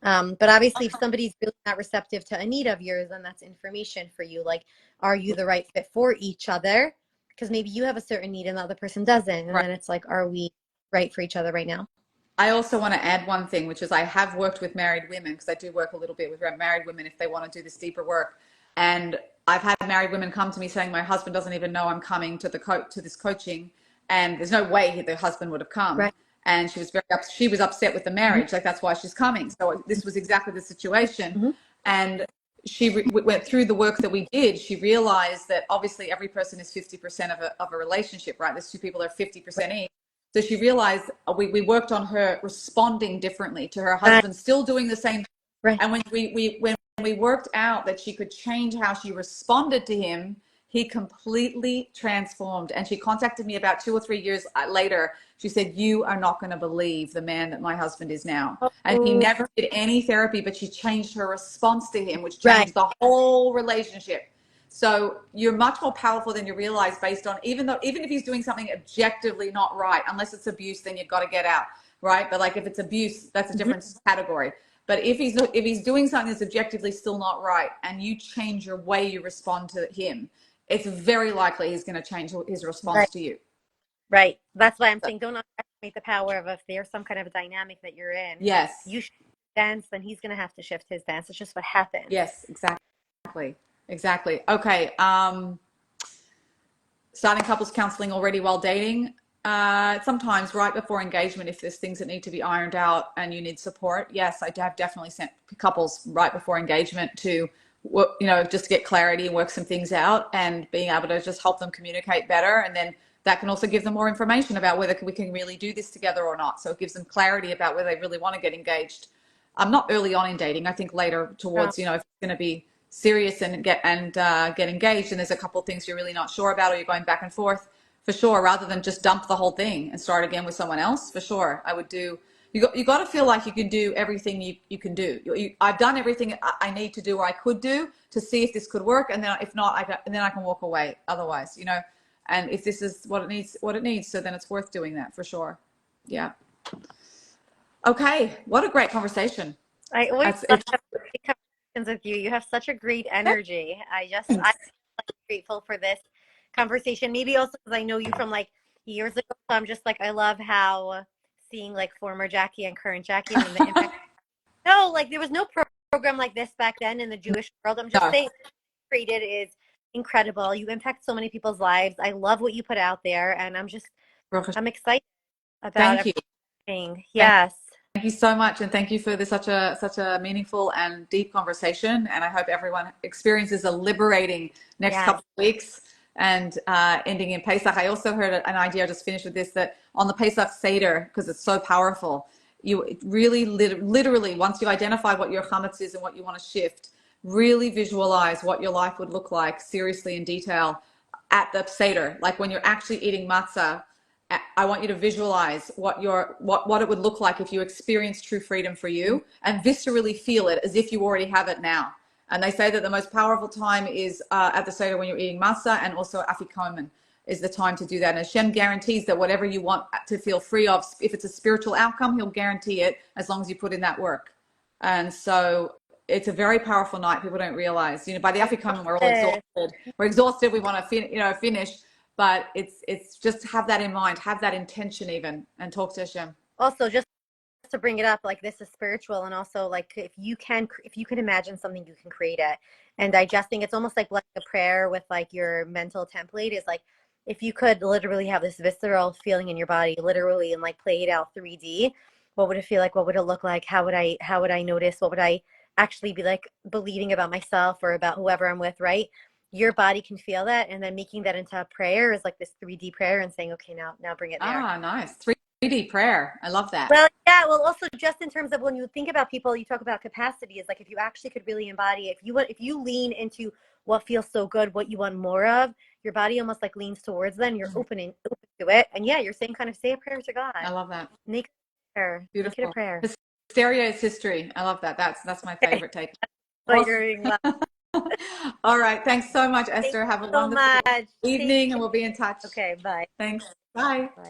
But obviously if somebody's really not receptive to a need of yours, then that's information for you. Like, are you the right fit for each other? Because maybe you have a certain need and the other person doesn't. And then it's like, are we right for each other right now? I also want to add one thing, which is I have worked with married women because I do work a little bit with married women if they want to do this deeper work. And I've had married women come to me saying my husband doesn't even know I'm coming to to this coaching, and there's no way the husband would have come. Right. And she was upset with the Hmm. marriage, like that's why she's coming. So this was exactly the situation. Hmm. And went through the work that we did. She realized that obviously every person is 50% of a relationship, right? There's two people that are 50% each. So she realized we worked on her responding differently to her Right. husband, still doing the same. Right. And when we worked out that she could change how she responded to him, he completely transformed. And she contacted me about 2 or 3 years later. She said, "You are not going to believe the man that my husband is now." And he Oh, never did any therapy, but she changed her response to him, which right. changed the whole relationship. So you're much more powerful than you realize based on, even if he's doing something objectively not right, unless it's abuse, then you've got to get out, right? But like if it's abuse, that's a Hmm. different category. But if he's doing something that's objectively still not right, and you change your way you respond to him, it's very likely he's going to change his response Right. to you. Right. That's why I'm So, saying don't underestimate the power of if there's some kind of a dynamic that you're in, yes, you shift stance, then he's going to have to shift his stance. It's just what happens. yes, exactly. Okay. Starting couples counseling already while dating. Sometimes right before engagement, if there's things that need to be ironed out and you need support, yes, I have definitely sent couples right before engagement to, just to get clarity and work some things out, and being able to just help them communicate better. And then that can also give them more information about whether we can really do this together or not. So it gives them clarity about whether they really want to get engaged. Not early on in dating. I think later Oh, towards, if it's going to be serious and get engaged, and there's a couple of things you're really not sure about, or you're going back and forth, for sure, rather than just dump the whole thing and start again with someone else, for sure, I would do. You got to feel like you can do everything you can do. I've done everything I need to do or I could do to see if this could work, and then if not, and then I can walk away. Otherwise, and if this is what it needs, so then it's worth doing that for sure. Yeah. Okay. What a great conversation. I always That's love it's. having great conversations with you. You have such a great energy. I'm grateful for this conversation. Maybe also because I know you from like years ago. So I'm just like, I love how seeing like former Jackie and current Jackie and then the impact. No, like there was no program like this back then in the Jewish world. I'm just No. saying, what you created is incredible. You impact so many people's lives. I love what you put out there, and I'm excited about Thank you. everything. Thank Yes. Thank you so much, and thank you for such a meaningful and deep conversation. And I hope everyone experiences a liberating next Yes. couple of weeks, and ending in Pesach. I also heard an idea. I just finished with this, that on the Pesach Seder, because it's so powerful, you really literally, once you identify what your chametz is and what you want to shift, really visualize what your life would look like seriously in detail at the Seder, like when you're actually eating matzah. I want you to visualize what it would look like if you experience true freedom for you, and viscerally feel it as if you already have it now. And they say that the most powerful time is at the Seder when you're eating matzah, and also afikomen is the time to do that. And Hashem guarantees that whatever you want to feel free of, if it's a spiritual outcome, He'll guarantee it as long as you put in that work. And so it's a very powerful night. People don't realize, by the afikomen, we're all exhausted. We're exhausted. We want to finish, but it's just have that in mind, have that intention even, and talk to Hashem. Also, just to bring it up, like this is spiritual, and also like if you can imagine something, you can create it. And digesting, it's almost like a prayer with like your mental template is like if you could literally have this visceral feeling in your body, literally, and like play it out 3D, what would it feel like? What would it look like? How would I notice? What would I actually be like believing about myself or about whoever I'm with, right? Your body can feel that, and then making that into a prayer is like this 3D prayer and saying, okay, now bring it there. Nice. 3D prayer. I love that. Well, yeah. Well, also just in terms of when you think about people, you talk about capacity. Is like if you actually could really embody it, if you lean into what feels so good, what you want more of, your body almost like leans towards them. You're open to it, and yeah, you're saying kind of say a prayer to God. I love that. Make it a prayer. Make it a Beautiful. prayer. Hysteria is history. I love that. That's my favorite take. So Awesome. you're doing well. All right. Thanks so much, Thank Esther. Have a you so wonderful much. Take evening, care. and we'll be in touch. Okay, bye. Thanks. Bye. Bye.